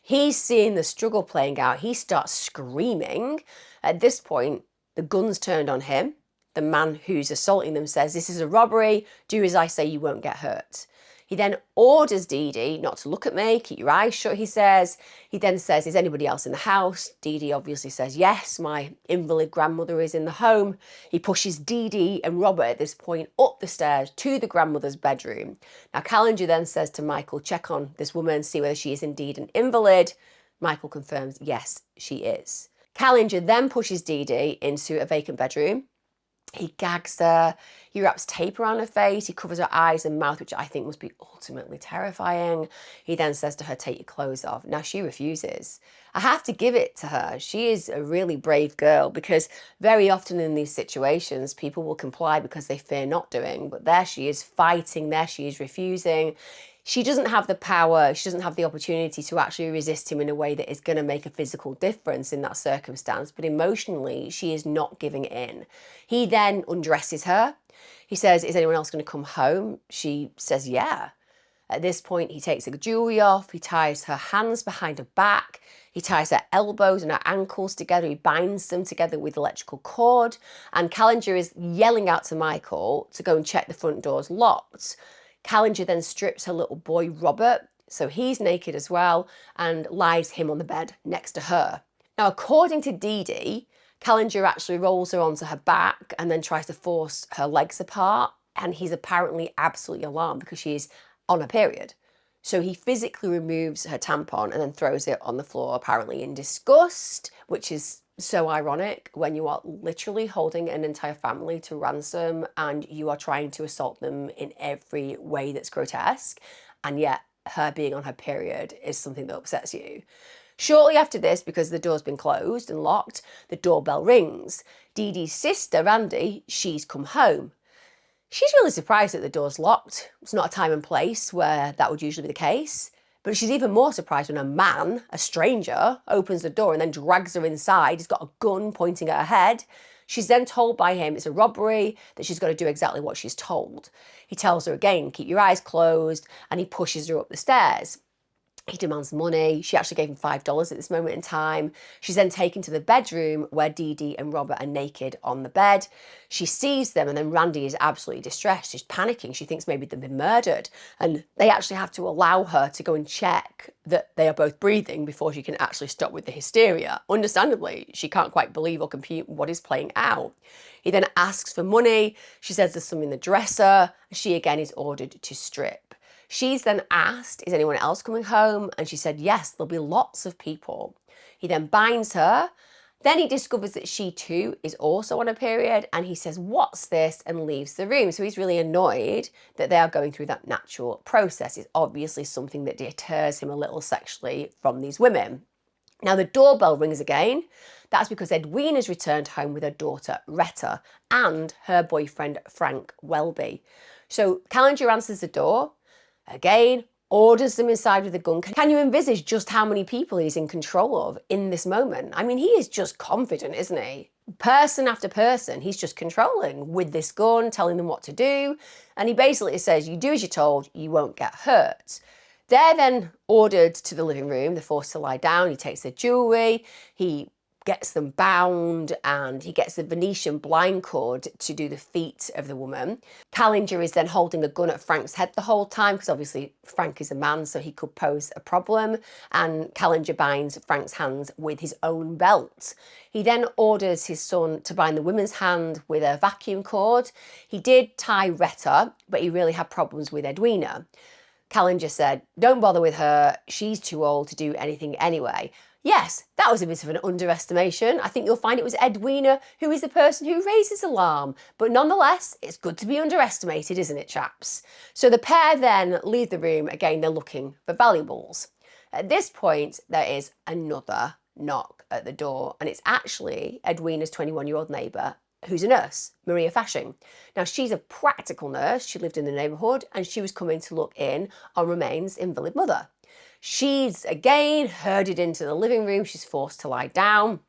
He's seeing the struggle playing out. He starts screaming. At this point, the gun's turned on him. The man who's assaulting them says, "This is a robbery. Do as I say, you won't get hurt." He then orders Dee Dee not to look at me, keep your eyes shut, he says. He then says, "Is anybody else in the house?" Dee Dee obviously says, "Yes, my invalid grandmother is in the home." He pushes Dee Dee and Robert at this point up the stairs to the grandmother's bedroom. Now, Kallinger then says to Michael, "Check on this woman, see whether she is indeed an invalid." Michael confirms, yes, she is. Kallinger then pushes Dee Dee into a vacant bedroom. He gags her, he wraps tape around her face, he covers her eyes and mouth, which I think must be ultimately terrifying. He then says to her, "Take your clothes off." Now, she refuses. I have to give it to her. She is a really brave girl, because very often in these situations, people will comply because they fear not doing. But there she is fighting, there she is refusing. She doesn't have the power, she doesn't have the opportunity to actually resist him in a way that is going to make a physical difference in that circumstance, but emotionally, she is not giving in. He then undresses her. He says, "Is anyone else going to come home?" She says, "Yeah." At this point, he takes her jewellery off, he ties her hands behind her back, he ties her elbows and her ankles together, he binds them together with electrical cord, and Kallinger is yelling out to Michael to go and check the front door's locked. Kallinger then strips her little boy, Robert, so he's naked as well, and lies him on the bed next to her. Now, according to Dee Dee, Kallinger actually rolls her onto her back and then tries to force her legs apart, and he's apparently absolutely alarmed because she's on her period. So he physically removes her tampon and then throws it on the floor, apparently in disgust, which is so ironic when you are literally holding an entire family to ransom and you are trying to assault them in every way that's grotesque, and yet her being on her period is something that upsets you. Shortly after this, because the door's been closed and locked, the doorbell rings. Dee Dee's sister, Randy, she's come home. She's really surprised that the door's locked. It's not a time and place where that would usually be the case. But she's even more surprised when a man, a stranger, opens the door and then drags her inside. He's got a gun pointing at her head. She's then told by him it's a robbery, that she's got to do exactly what she's told. He tells her again, "Keep your eyes closed," and he pushes her up the stairs. He demands money. She actually gave him $5 at this moment in time. She's then taken to the bedroom where Dee Dee and Robert are naked on the bed. She sees them, and then Randy is absolutely distressed. She's panicking. She thinks maybe they've been murdered. And they actually have to allow her to go and check that they are both breathing before she can actually stop with the hysteria. Understandably, she can't quite believe or compute what is playing out. He then asks for money. She says there's some in the dresser. She again is ordered to strip. She's then asked, "Is anyone else coming home?" And she said, "Yes, there'll be lots of people." He then binds her. Then he discovers that she too is also on a period, and he says, "What's this?" and leaves the room. So he's really annoyed that they are going through that natural process. It's obviously something that deters him a little sexually from these women. Now, the doorbell rings again. That's because Edwina's returned home with her daughter, Retta, and her boyfriend, Frank Welby. So Kallinger answers the door. Again, orders them inside with a gun. Can you envisage just how many people he's in control of in this moment? I mean, he is just confident, isn't he? Person after person, he's just controlling with this gun, telling them what to do. And he basically says, "You do as you're told, you won't get hurt." They're then ordered to the living room. They're forced to lie down. He takes their jewellery. He gets them bound, and he gets the Venetian blind cord to do the feet of the woman. Kallinger is then holding a gun at Frank's head the whole time, because obviously Frank is a man, so he could pose a problem. And Kallinger binds Frank's hands with his own belt. He then orders his son to bind the woman's hand with a vacuum cord. He did tie Retta, but he really had problems with Edwina. Kallinger said, "Don't bother with her, she's too old to do anything anyway." Yes, that was a bit of an underestimation. I think you'll find it was Edwina who is the person who raises alarm. But nonetheless, it's good to be underestimated, isn't it, chaps? So the pair then leave the room. Again, they're looking for valuables. At this point, there is another knock at the door, and it's actually Edwina's 21-year-old neighbour, who's a nurse, Maria Fashing. Now, she's a practical nurse. She lived in the neighbourhood, and she was coming to look in on Romaine's invalid mother. She's again herded into the living room. She's forced to lie down.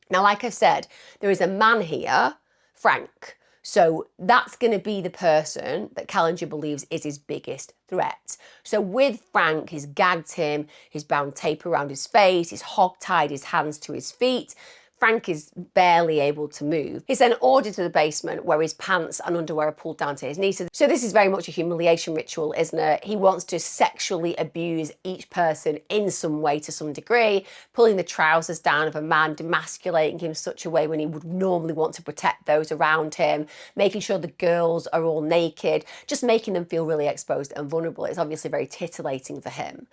Now, like I said, there is a man here, Frank. So that's going to be the person that Kallinger believes is his biggest threat. So with Frank, he's gagged him, he's bound tape around his face, he's hog-tied his hands to his feet. Frank is barely able to move. He's then ordered to the basement where his pants and underwear are pulled down to his knees. So this is very much a humiliation ritual, isn't it? He wants to sexually abuse each person in some way to some degree, pulling the trousers down of a man, demasculating him in such a way when he would normally want to protect those around him, making sure the girls are all naked, just making them feel really exposed and vulnerable. It's obviously very titillating for him.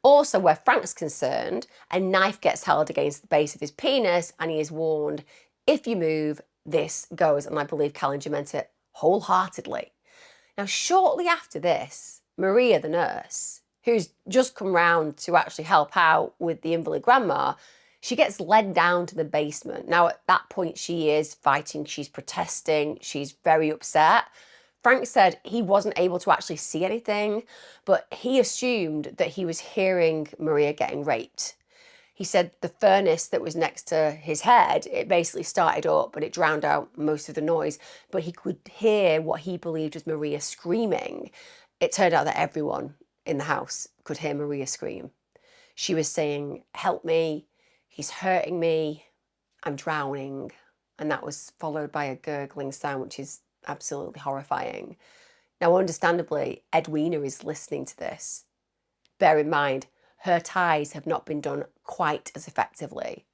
Also, where Frank's concerned, a knife gets held against the base of his penis and he is warned, if you move, this goes. And I believe Kallinger meant it wholeheartedly. Now, shortly after this, Maria, the nurse, who's just come round to actually help out with the invalid grandma, she gets led down to the basement. Now, at that point, she is fighting, she's protesting, she's very upset. Frank said he wasn't able to actually see anything, but he assumed that he was hearing Maria getting raped. He said the furnace that was next to his head, it basically started up, but it drowned out most of the noise, but he could hear what he believed was Maria screaming. It turned out that everyone in the house could hear Maria scream. She was saying, "Help me, he's hurting me, I'm drowning." And that was followed by a gurgling sound, which is absolutely horrifying. Now, understandably, Edwina is listening to this. Bear in mind, her ties have not been done quite as effectively.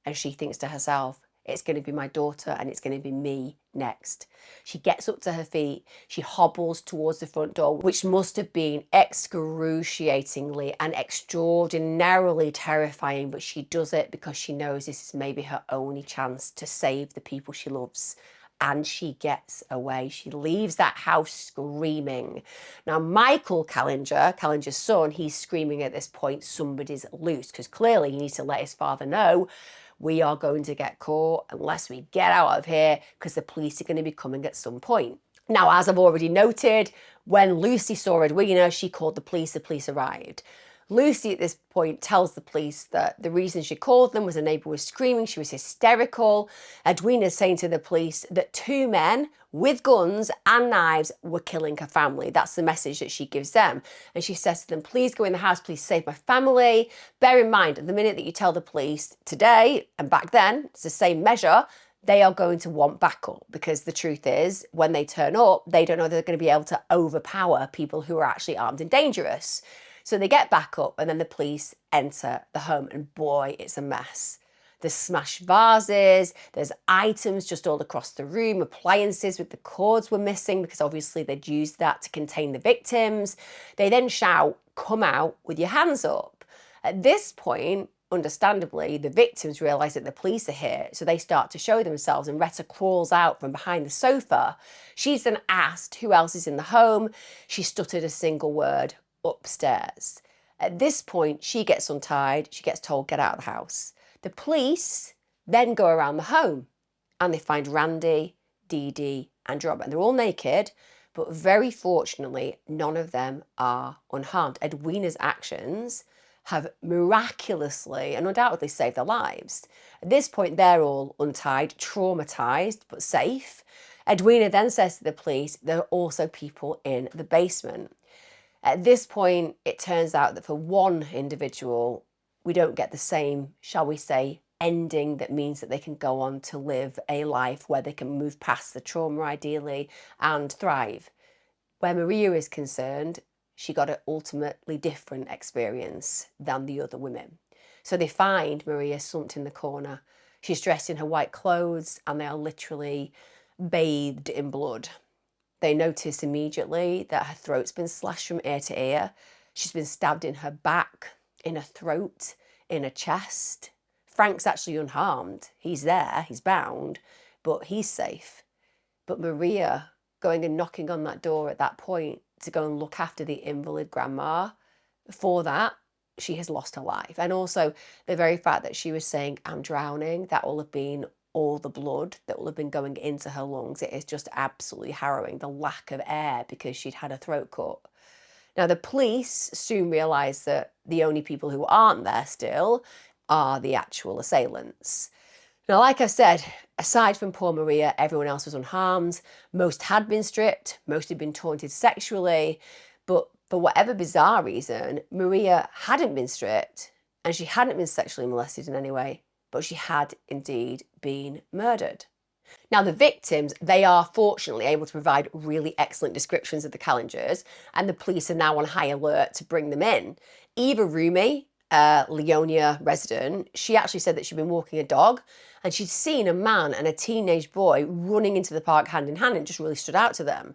And she thinks to herself, it's going to be my daughter and it's going to be me next. She gets up to her feet. She hobbles towards the front door, which must have been excruciatingly and extraordinarily terrifying. But she does it because she knows this is maybe her only chance to save the people she loves. And she gets away. She leaves that house screaming. Now, Michael Kallinger, Kallinger's son, he's screaming at this point, somebody's loose, because clearly he needs to let his father know, we are going to get caught unless we get out of here, because the police are going to be coming at some point. Now, as I've already noted, when Lucy saw Edwina, she called the police arrived. Lucy at this point tells the police that the reason she called them was a neighbour was screaming, she was hysterical. Edwina's saying to the police that two men with guns and knives were killing her family. That's the message that she gives them. And she says to them, please go in the house, please save my family. Bear in mind, the minute that you tell the police today and back then, it's the same measure, they are going to want backup, because the truth is, when they turn up, they don't know they're going to be able to overpower people who are actually armed and dangerous. So they get back up and then the police enter the home, and boy, it's a mess. There's smashed vases, there's items just all across the room, appliances with the cords were missing because obviously they'd used that to contain the victims. They then shout, come out with your hands up. At this point, understandably, the victims realise that the police are here, so they start to show themselves, and Retta crawls out from behind the sofa. She's then asked who else is in the home. She stuttered a single word, upstairs. At this point, she gets untied, she gets told, get out of the house. The police then go around the home and they find Randy, Dee Dee and Rob, and they're all naked, but very fortunately, none of them are unharmed. Edwina's actions have miraculously and undoubtedly saved their lives. At this point, they're all untied, traumatised, but safe. Edwina then says to the police, there are also people in the basement. At this point, it turns out that for one individual, we don't get the same, shall we say, ending that means that they can go on to live a life where they can move past the trauma ideally and thrive. Where Maria is concerned, she got an ultimately different experience than the other women. So they find Maria slumped in the corner. She's dressed in her white clothes and they are literally bathed in blood. They notice immediately that her throat's been slashed from ear to ear. She's been stabbed in her back, in her throat, in her chest. Frank's actually unharmed. He's there, he's bound, but he's safe. But Maria going and knocking on that door at that point to go and look after the invalid grandma, for that, she has lost her life. And also the very fact that she was saying, I'm drowning, that will have been all the blood that will have been going into her lungs. It is just absolutely harrowing, the lack of air because she'd had a throat cut. Now, the police soon realise that the only people who aren't there still are the actual assailants. Now, like I said, aside from poor Maria, everyone else was unharmed. Most had been stripped, most had been taunted sexually, but for whatever bizarre reason, Maria hadn't been stripped and she hadn't been sexually molested in any way, but she had indeed been murdered. Now, the victims, they are fortunately able to provide really excellent descriptions of the Kallingers, and the police are now on high alert to bring them in. Eva Rumi, a Leonia resident, she actually said that she'd been walking a dog and she'd seen a man and a teenage boy running into the park hand in hand, and it just really stood out to them.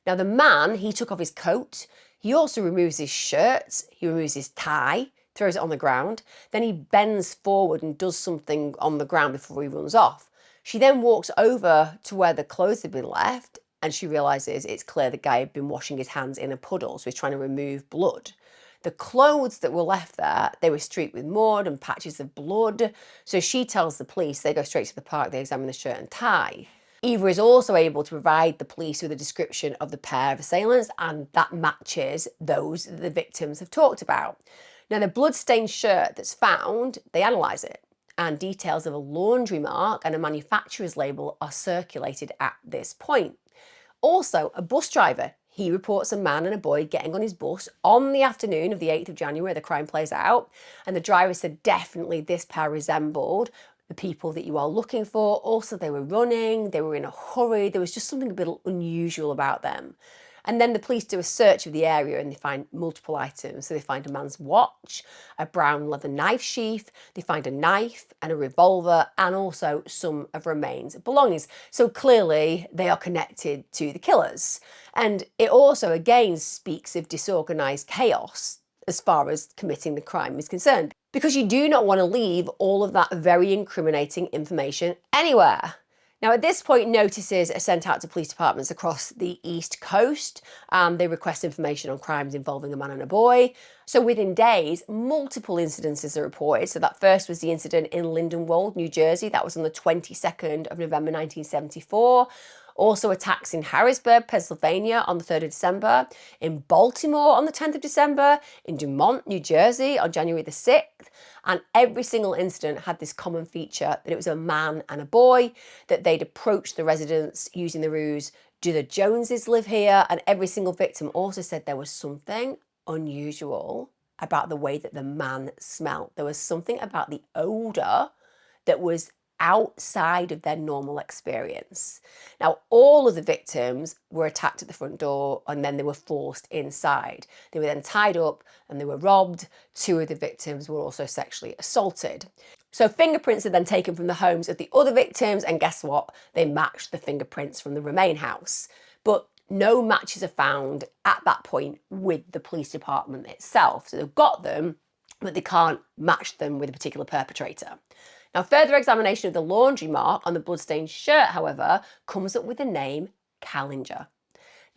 Now, the man, he took off his coat, he also removes his shirt, he removes his tie, throws it on the ground, then he bends forward and does something on the ground before he runs off. She then walks over to where the clothes had been left and she realises it's clear the guy had been washing his hands in a puddle, so he's trying to remove blood. The clothes that were left there, they were streaked with mud and patches of blood, so she tells the police. They go straight to the park, they examine the shirt and tie. Eva is also able to provide the police with a description of the pair of assailants, and that matches those that the victims have talked about. Now, the blood-stained shirt that's found, they analyse it, and details of a laundry mark and a manufacturer's label are circulated at this point. Also, a bus driver, he reports a man and a boy getting on his bus on the afternoon of the 8th of January, the crime plays out, and the driver said definitely this pair resembled the people that you are looking for. Also, they were running, they were in a hurry, there was just something a bit unusual about them. And then the police do a search of the area and they find multiple items. So they find a man's watch, a brown leather knife sheath, they find a knife and a revolver, and also some of Romain's belongings. So clearly they are connected to the killers. And it also again speaks of disorganized chaos as far as committing the crime is concerned, because you do not want to leave all of that very incriminating information anywhere. Now, at this point, notices are sent out to police departments across the East Coast. They request information on crimes involving a man and a boy. So within days, multiple incidences are reported. So that first was the incident in Lindenwold, New Jersey. That was on the 22nd of November 1974. Also attacks in Harrisburg, Pennsylvania on the 3rd of December, in Baltimore on the 10th of December, in Dumont, New Jersey on January the 6th. And every single incident had this common feature that it was a man and a boy, that they'd approached the residents using the ruse, do the Joneses live here? And every single victim also said there was something unusual about the way that the man smelled. There was something about the odour that was outside of their normal experience. Now, all of the victims were attacked at the front door and then they were forced inside. They were then tied up and they were robbed. 2 of the victims were also sexually assaulted. So fingerprints are then taken from the homes of the other victims, and guess what? They matched the fingerprints from the Romain house. But no matches are found at that point with the police department itself. So they've got them, but they can't match them with a particular perpetrator. Now, further examination of the laundry mark on the bloodstained shirt, however, comes up with the name Kallinger.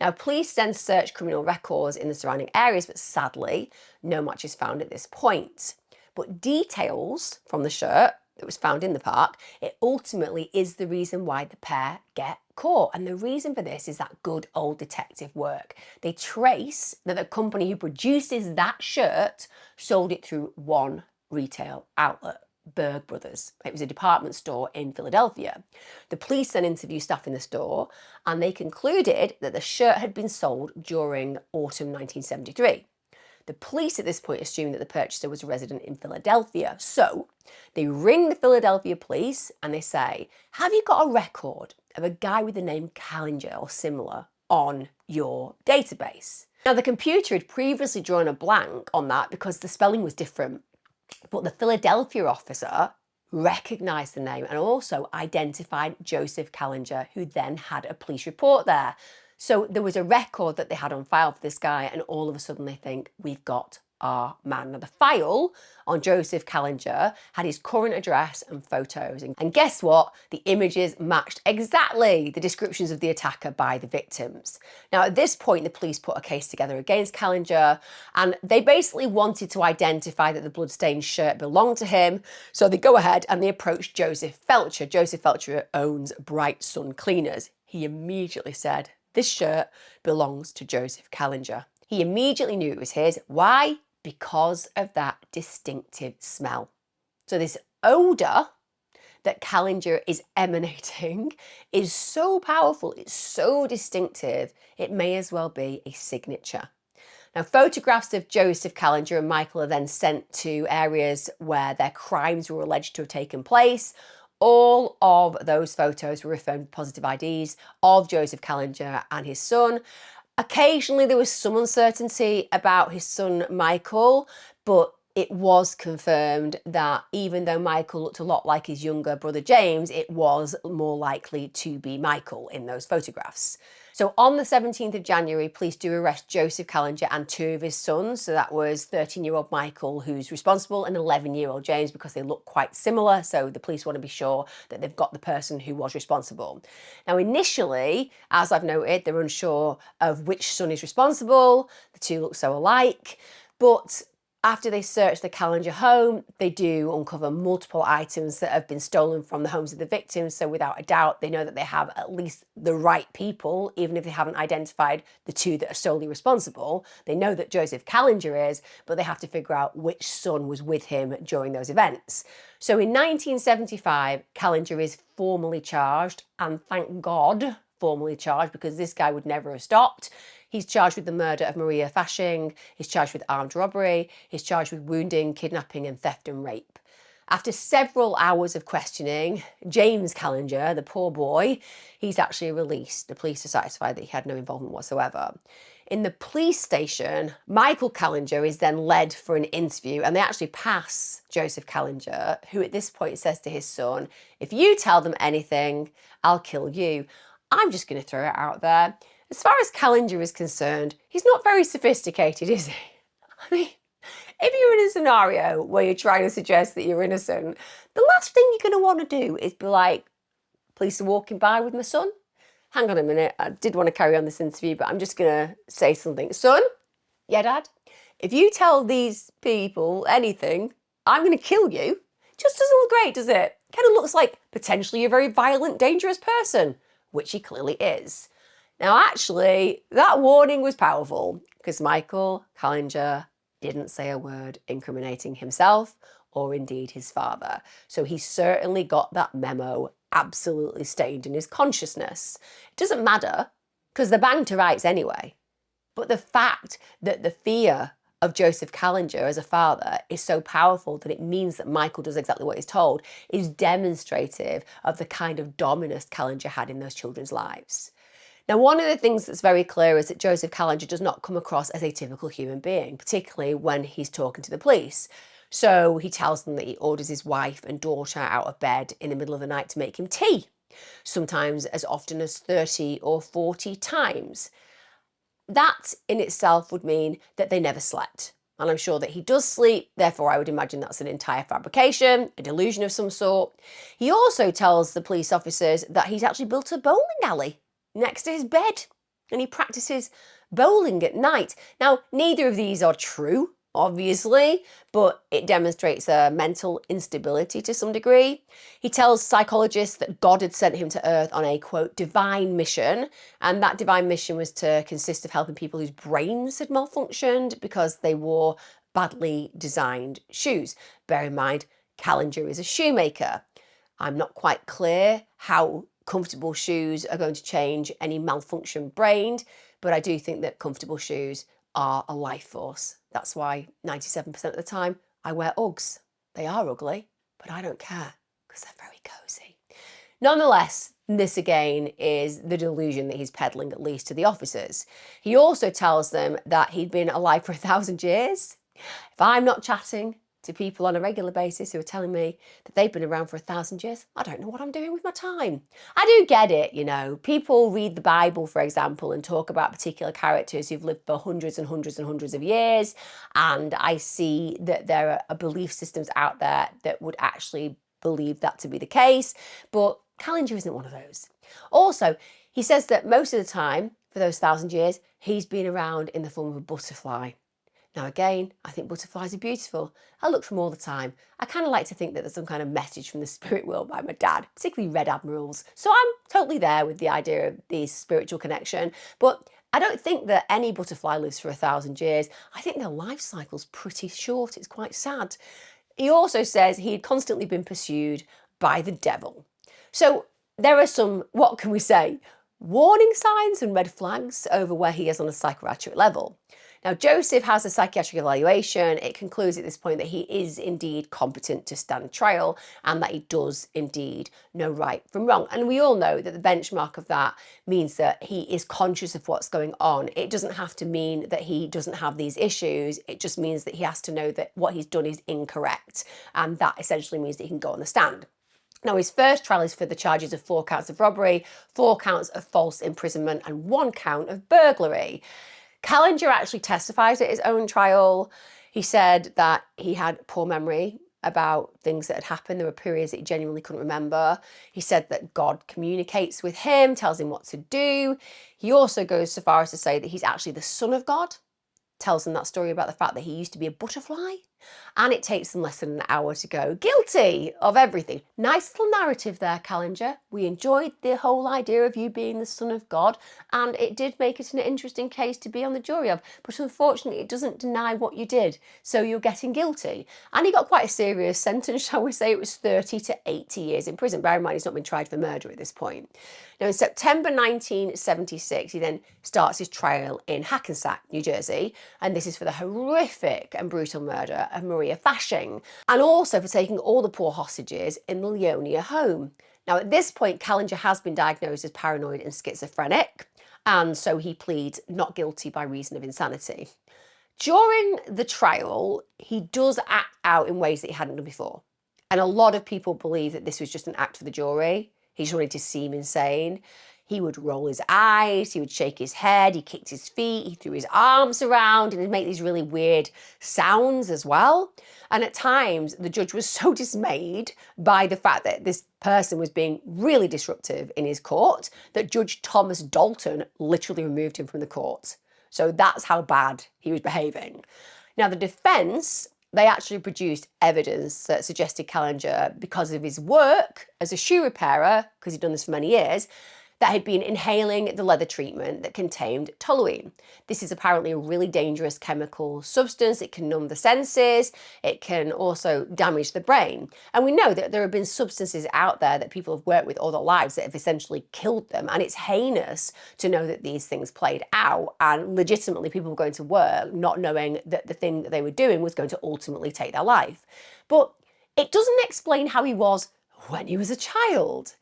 Now, police then search criminal records in the surrounding areas, but sadly, no match is found at this point. But details from the shirt that was found in the park, it ultimately is the reason why the pair get caught. And the reason for this is that good old detective work. They trace that the company who produces that shirt sold it through one retail outlet, Berg Brothers. It was a department store in Philadelphia. The police then interviewed staff in the store and they concluded that the shirt had been sold during autumn 1973. The police at this point assumed that the purchaser was a resident in Philadelphia. So they ring the Philadelphia police and they say, have you got a record of a guy with the name Kallinger or similar on your database? Now, the computer had previously drawn a blank on that because the spelling was different. But the Philadelphia officer recognised the name and also identified Joseph Kallinger, who then had a police report there. So there was a record that they had on file for this guy, and all of a sudden they think, we've got our man. Now, the file on Joseph Kallinger had his current address and photos. And guess what? The images matched exactly the descriptions of the attacker by the victims. Now, at this point, the police put a case together against Kallinger, and they basically wanted to identify that the bloodstained shirt belonged to him. So they go ahead and they approach Joseph Felcher. Joseph Felcher owns Bright Sun Cleaners. He immediately said, this shirt belongs to Joseph Kallinger. He immediately knew it was his. Why? Because of that distinctive smell. So this odour that Kallinger is emanating is so powerful, it's so distinctive, it may as well be a signature. Now, photographs of Joseph Kallinger and Michael are then sent to areas where their crimes were alleged to have taken place. All of those photos were returned positive IDs of Joseph Kallinger and his son. Occasionally there was some uncertainty about his son Michael, but it was confirmed that even though Michael looked a lot like his younger brother James, it was more likely to be Michael in those photographs. So on the 17th of January, police do arrest Joseph Kallinger and two of his sons. So that was 13-year-old Michael, who's responsible, and 11-year-old James, because they look quite similar. So the police want to be sure that they've got the person who was responsible. Now, initially, as I've noted, they're unsure of which son is responsible. The two look so alike. But after they search the Kallinger home, they do uncover multiple items that have been stolen from the homes of the victims. So without a doubt, they know that they have at least the right people, even if they haven't identified the two that are solely responsible. They know that Joseph Kallinger is, but they have to figure out which son was with him during those events. So in 1975, Kallinger is formally charged, and thank God, formally charged, because this guy would never have stopped. He's charged with the murder of Maria Fasching, he's charged with armed robbery, he's charged with wounding, kidnapping and theft and rape. After several hours of questioning, James Kallinger, the poor boy, he's actually released. The police are satisfied that he had no involvement whatsoever. In the police station, Michael Kallinger is then led for an interview, and they actually pass Joseph Kallinger, who at this point says to his son, "If you tell them anything, I'll kill you." I'm just going to throw it out there. As far as Kallinger is concerned, he's not very sophisticated, is he? I mean, if you're in a scenario where you're trying to suggest that you're innocent, the last thing you're going to want to do is be like, "Police are walking by with my son. Hang on a minute, I did want to carry on this interview, but I'm just going to say something. Son? Yeah, Dad? If you tell these people anything, I'm going to kill you." Just doesn't look great, does it? Kind of looks like potentially a very violent, dangerous person, which he clearly is. Now, actually, that warning was powerful, because Michael Kallinger didn't say a word incriminating himself or indeed his father. So he certainly got that memo absolutely stained in his consciousness. It doesn't matter, because they're banged to rights anyway. But the fact that the fear of Joseph Kallinger as a father is so powerful that it means that Michael does exactly what he's told is demonstrative of the kind of dominance Kallinger had in those children's lives. Now, one of the things that's very clear is that Joseph Kallinger does not come across as a typical human being, particularly when he's talking to the police. So he tells them that he orders his wife and daughter out of bed in the middle of the night to make him tea, sometimes as often as 30 or 40 times. That in itself would mean that they never slept. And I'm sure that he does sleep, therefore I would imagine that's an entire fabrication, a delusion of some sort. He also tells the police officers that he's actually built a bowling alley next to his bed, and he practices bowling at night. Now, neither of these are true, obviously, but it demonstrates a mental instability to some degree. He tells psychologists that God had sent him to Earth on a, quote, divine mission, and that divine mission was to consist of helping people whose brains had malfunctioned because they wore badly designed shoes. Bear in mind, Kallinger is a shoemaker. I'm not quite clear how comfortable shoes are going to change any malfunctioned brain, but I do think that comfortable shoes are a life force. That's why 97% of the time I wear Uggs. They are ugly, but I don't care because they're very cozy. Nonetheless, this again is the delusion that he's peddling, at least to the officers. He also tells them that he'd been alive for 1,000 years. If I'm not chatting to people on a regular basis who are telling me that they've been around for 1,000 years, I don't know what I'm doing with my time. I do get it, you know. People read the Bible, for example, and talk about particular characters who've lived for hundreds and hundreds and hundreds of years. And I see that there are belief systems out there that would actually believe that to be the case. But Kallinger isn't one of those. Also, he says that most of the time, for those 1,000 years, he's been around in the form of a butterfly. Now again, I think butterflies are beautiful. I look for them all the time. I kind of like to think that there's some kind of message from the spirit world by my dad, particularly red admirals. So I'm totally there with the idea of the spiritual connection. But I don't think that any butterfly lives for 1,000 years. I think their life cycle's pretty short. It's quite sad. He also says he had constantly been pursued by the devil. So there are some, what can we say, warning signs and red flags over where he is on a psychiatric level. Now, Joseph has a psychiatric evaluation. It concludes at this point that he is indeed competent to stand trial and that he does indeed know right from wrong. And we all know that the benchmark of that means that he is conscious of what's going on. It doesn't have to mean that he doesn't have these issues. It just means that he has to know that what he's done is incorrect. And that essentially means that he can go on the stand. Now, his first trial is for the charges of 4 counts of robbery, 4 counts of false imprisonment, and 1 count of burglary. Kallinger actually testifies at his own trial. He said that he had poor memory about things that had happened. There were periods that he genuinely couldn't remember. He said that God communicates with him, tells him what to do. He also goes so far as to say that he's actually the son of God, tells them that story about the fact that he used to be a butterfly, and it takes them less than an hour to go guilty of everything. Nice little narrative there, Kallinger. We enjoyed the whole idea of you being the son of God, and it did make it an interesting case to be on the jury of, but unfortunately it doesn't deny what you did, so you're getting guilty. And he got quite a serious sentence, shall we say. It was 30 to 80 years in prison. Bear in mind, he's not been tried for murder at this point. Now, in September 1976, he then starts his trial in Hackensack, New Jersey, and this is for the horrific and brutal murder of Maria Fashing, and also for taking all the poor hostages in the Leonia home. Now, at this point, Kallinger has been diagnosed as paranoid and schizophrenic, and so he pleads not guilty by reason of insanity. During the trial, he does act out in ways that he hadn't done before, and a lot of people believe that this was just an act for the jury. He just wanted to seem insane. He would roll his eyes, he would shake his head, he kicked his feet, he threw his arms around, and he'd make these really weird sounds as well. And at times, the judge was so dismayed by the fact that this person was being really disruptive in his court that Judge Thomas Dalton literally removed him from the court. So that's how bad he was behaving. Now, the defense, they actually produced evidence that suggested Kallinger, because of his work as a shoe repairer, because he'd done this for many years, that he'd been inhaling the leather treatment that contained toluene. This is apparently a really dangerous chemical substance. It can numb the senses. It can also damage the brain. And we know that there have been substances out there that people have worked with all their lives that have essentially killed them. And it's heinous to know that these things played out, and legitimately people were going to work not knowing that the thing that they were doing was going to ultimately take their life. But it doesn't explain how he was when he was a child.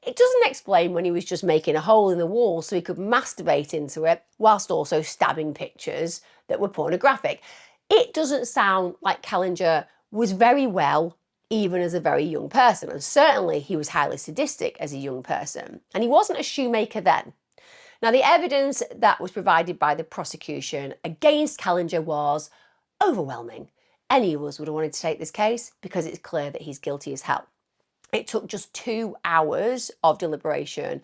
It doesn't explain when he was just making a hole in the wall so he could masturbate into it whilst also stabbing pictures that were pornographic. It doesn't sound like Kallinger was very well even as a very young person, and certainly he was highly sadistic as a young person, and he wasn't a shoemaker then. Now, the evidence that was provided by the prosecution against Kallinger was overwhelming. Any of us would have wanted to take this case because it's clear that he's guilty as hell. It took just 2 hours of deliberation.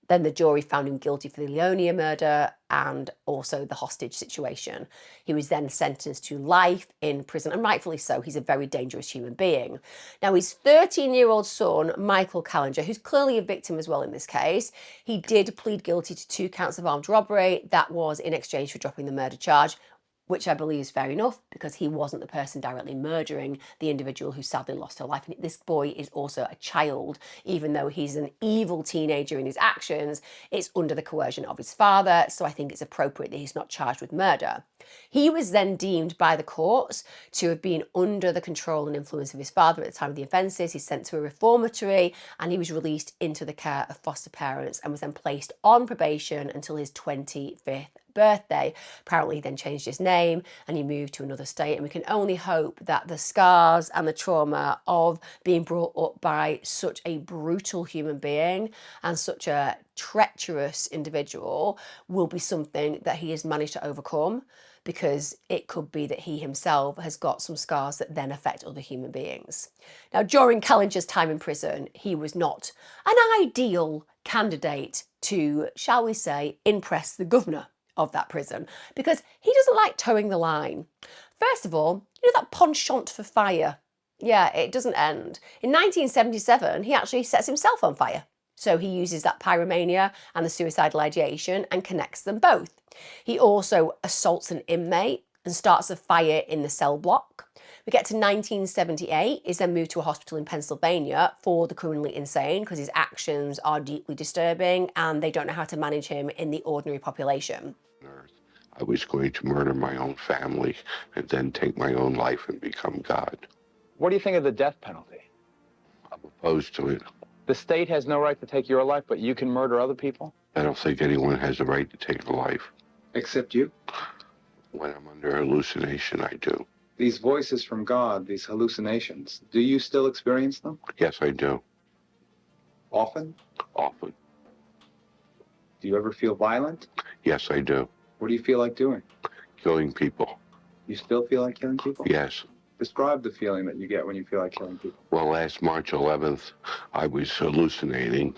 Then the jury found him guilty for the Leonia murder and also the hostage situation. He was then sentenced to life in prison, and rightfully so. He's a very dangerous human being. Now, his 13-year-old son, Michael Kallinger, who's clearly a victim as well in this case, he did plead guilty to 2 counts of armed robbery. That was in exchange for dropping the murder charge, which I believe is fair enough because he wasn't the person directly murdering the individual who sadly lost her life. And this boy is also a child, even though he's an evil teenager in his actions. It's under the coercion of his father, so I think it's appropriate that he's not charged with murder. He was then deemed by the courts to have been under the control and influence of his father at the time of the offences. He's sent to a reformatory and he was released into the care of foster parents and was then placed on probation until his 25th birthday. Apparently he then changed his name and he moved to another state, and we can only hope that the scars and the trauma of being brought up by such a brutal human being and such a treacherous individual will be something that he has managed to overcome, because it could be that he himself has got some scars that then affect other human beings. Now, during Kallinger's time in prison, he was not an ideal candidate to, shall we say, impress the governor of that prison, because he doesn't like towing the line. First of all, you know that penchant for fire? Yeah, it doesn't end. In 1977, he actually sets himself on fire. So he uses that pyromania and the suicidal ideation and connects them both. He also assaults an inmate and starts a fire in the cell block. We get to 1978. He's then moved to a hospital in Pennsylvania for the criminally insane because his actions are deeply disturbing and they don't know how to manage him in the ordinary population. I was going to murder my own family and then take my own life and become God. What do you think of the death penalty? I'm opposed to it. The state has no right to take your life, but you can murder other people? I don't think anyone has a right to take a life. Except you? When I'm under hallucination, I do. These voices from God, these hallucinations, do you still experience them? Yes, I do. Often? Often. Do you ever feel violent? Yes, I do. What do you feel like doing? Killing people. You still feel like killing people? Yes. Describe the feeling that you get when you feel like killing people. Well, last March 11th, I was hallucinating,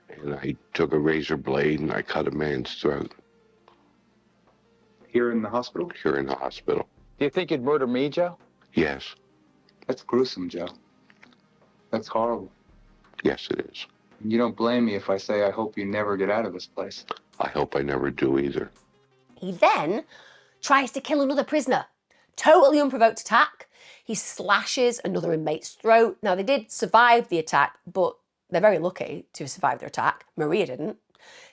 and I took a razor blade and I cut a man's throat. Here in the hospital? Here in the hospital. Do you think you'd murder me, Joe? Yes. That's gruesome, Joe. That's horrible. Yes, it is. You don't blame me if I say I hope you never get out of this place. I hope I never do either. He then tries to kill another prisoner. Totally unprovoked attack. He slashes another inmate's throat. Now, they did survive the attack, but they're very lucky to have survived their attack. Maria didn't.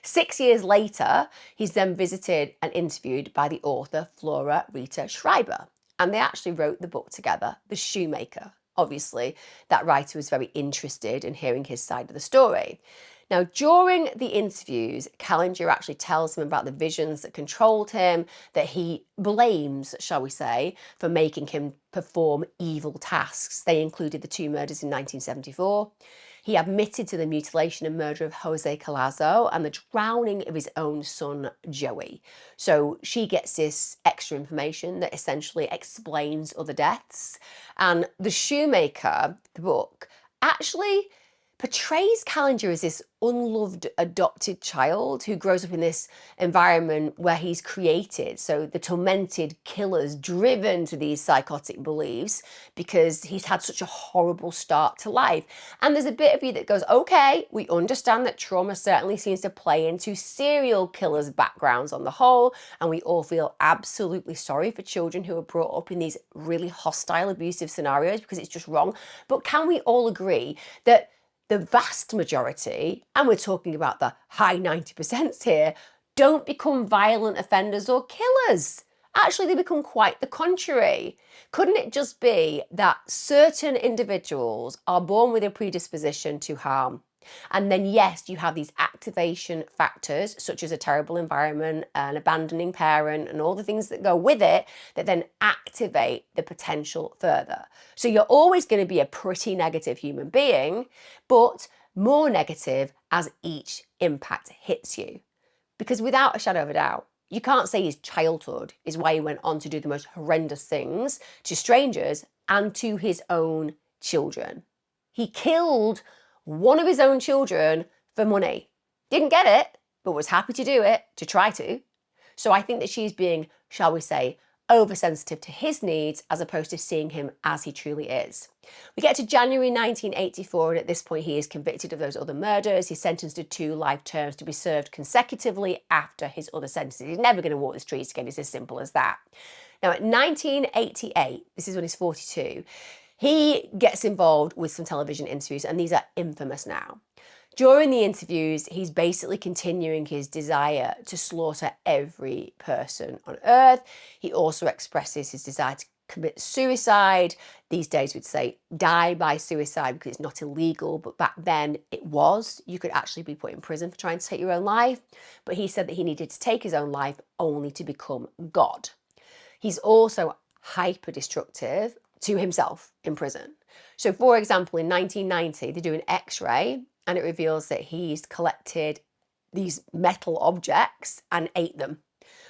6 years later, he's then visited and interviewed by the author Flora Rita Schreiber. And they actually wrote the book together, The Shoemaker. Obviously, that writer was very interested in hearing his side of the story. Now, during the interviews, Kallinger actually tells him about the visions that controlled him, that he blames, shall we say, for making him perform evil tasks. They included the 2 murders in 1974. He admitted to the mutilation and murder of Jose Kallinger and the drowning of his own son, Joey. So she gets this extra information that essentially explains other deaths. And The Shoemaker, the book, actually portrays Kallinger as this unloved adopted child who grows up in this environment where he's created. So the tormented killer's driven to these psychotic beliefs because he's had such a horrible start to life. And there's a bit of you that goes, okay, we understand that trauma certainly seems to play into serial killers' backgrounds on the whole, and we all feel absolutely sorry for children who are brought up in these really hostile, abusive scenarios because it's just wrong. But can we all agree that the vast majority, and we're talking about the high 90% here, don't become violent offenders or killers? Actually, they become quite the contrary. Couldn't it just be that certain individuals are born with a predisposition to harm? And then, yes, you have these activation factors, such as a terrible environment, an abandoning parent, and all the things that go with it, that then activate the potential further. So you're always going to be a pretty negative human being, but more negative as each impact hits you. Because without a shadow of a doubt, you can't say his childhood is why he went on to do the most horrendous things to strangers and to his own children. He killed one of his own children for money. Didn't get it, but was happy to do it, to try to. So I think that she's being, shall we say, oversensitive to his needs as opposed to seeing him as he truly is. We get to January 1984, and at this point he is convicted of those other murders. He's sentenced to 2 life terms to be served consecutively after his other sentences. He's never going to walk the streets again. It's as simple as that. Now, at 1988, this is when he's 42, he gets involved with some television interviews, and these are infamous now. During the interviews, he's basically continuing his desire to slaughter every person on earth. He also expresses his desire to commit suicide. These days we'd say die by suicide because it's not illegal, but back then it was. You could actually be put in prison for trying to take your own life. But he said that he needed to take his own life only to become God. He's also hyper-destructive to himself in prison. So for example, in 1990, they do an X-ray and it reveals that he's collected these metal objects and ate them.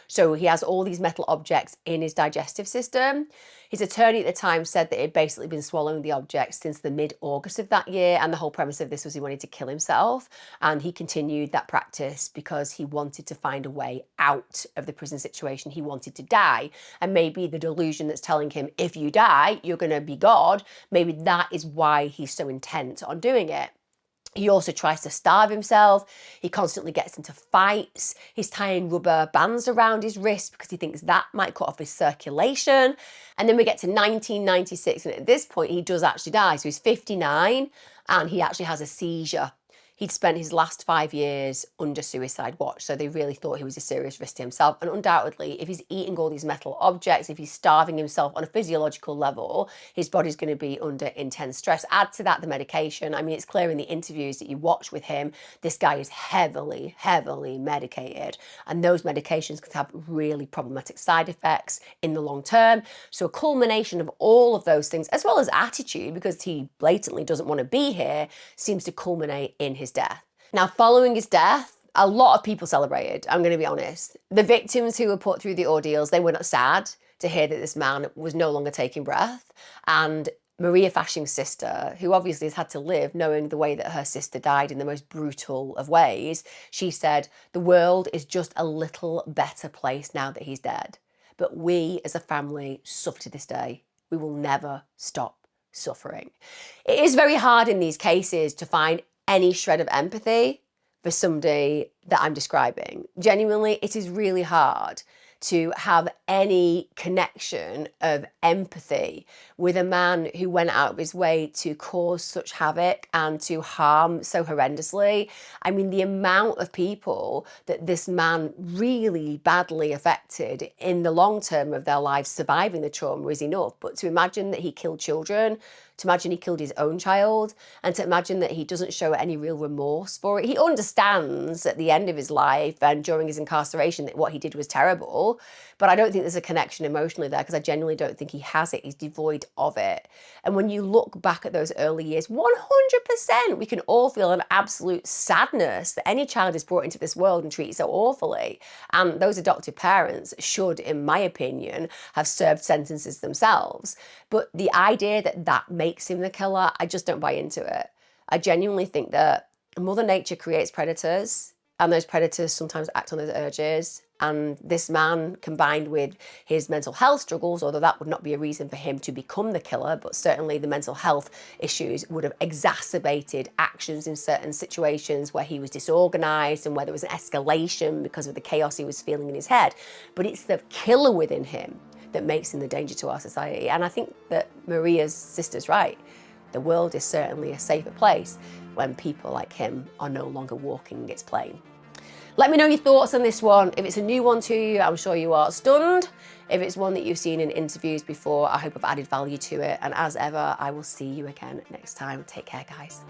So he has all these metal objects in his digestive system. His attorney at the time said that he'd basically been swallowing the objects since the mid-August of that year, and the whole premise of this was he wanted to kill himself, and he continued that practice because he wanted to find a way out of the prison situation. He wanted to die, and maybe the delusion that's telling him, if you die, you're going to be God, maybe that is why he's so intent on doing it. He also tries to starve himself. He constantly gets into fights. He's tying rubber bands around his wrist because he thinks that might cut off his circulation. And then we get to 1996, and at this point he does actually die. So he's 59 and he actually has a seizure. He'd spent his last 5 years under suicide watch, so they really thought he was a serious risk to himself. And undoubtedly, if he's eating all these metal objects, if he's starving himself on a physiological level, his body's going to be under intense stress. Add to that the medication. I mean, it's clear in the interviews that you watch with him, this guy is heavily, heavily medicated. And those medications can have really problematic side effects in the long term. So a culmination of all of those things, as well as attitude, because he blatantly doesn't want to be here, seems to culminate in his death. Now, following his death, a lot of people celebrated, I'm going to be honest. The victims who were put through the ordeals, they were not sad to hear that this man was no longer taking breath. And Maria Fashing's sister, who obviously has had to live knowing the way that her sister died in the most brutal of ways, she said, the world is just a little better place now that he's dead. But we as a family suffer to this day. We will never stop suffering. It is very hard in these cases to find any shred of empathy for somebody that I'm describing. Genuinely, it is really hard to have any connection of empathy with a man who went out of his way to cause such havoc and to harm so horrendously. I mean, the amount of people that this man really badly affected in the long term of their lives surviving the trauma is enough. But to imagine that he killed children, to imagine he killed his own child, and to imagine that he doesn't show any real remorse for it. He understands at the end of his life and during his incarceration that what he did was terrible, but I don't think there's a connection emotionally there because I genuinely don't think he has it. He's devoid of it. And when you look back at those early years, 100%, we can all feel an absolute sadness that any child is brought into this world and treated so awfully. And those adoptive parents should, in my opinion, have served sentences themselves. But the idea that that makes him the killer, I just don't buy into it. I genuinely think that Mother Nature creates predators, and those predators sometimes act on those urges. And this man, combined with his mental health struggles, although that would not be a reason for him to become the killer, but certainly the mental health issues would have exacerbated actions in certain situations where he was disorganized and where there was an escalation because of the chaos he was feeling in his head. But it's the killer within him that makes him the danger to our society. And I think that Maria's sister's right. The world is certainly a safer place when people like him are no longer walking its plane. Let me know your thoughts on this one. If it's a new one to you, I'm sure you are stunned. If it's one that you've seen in interviews before, I hope I've added value to it. And as ever, I will see you again next time. Take care, guys.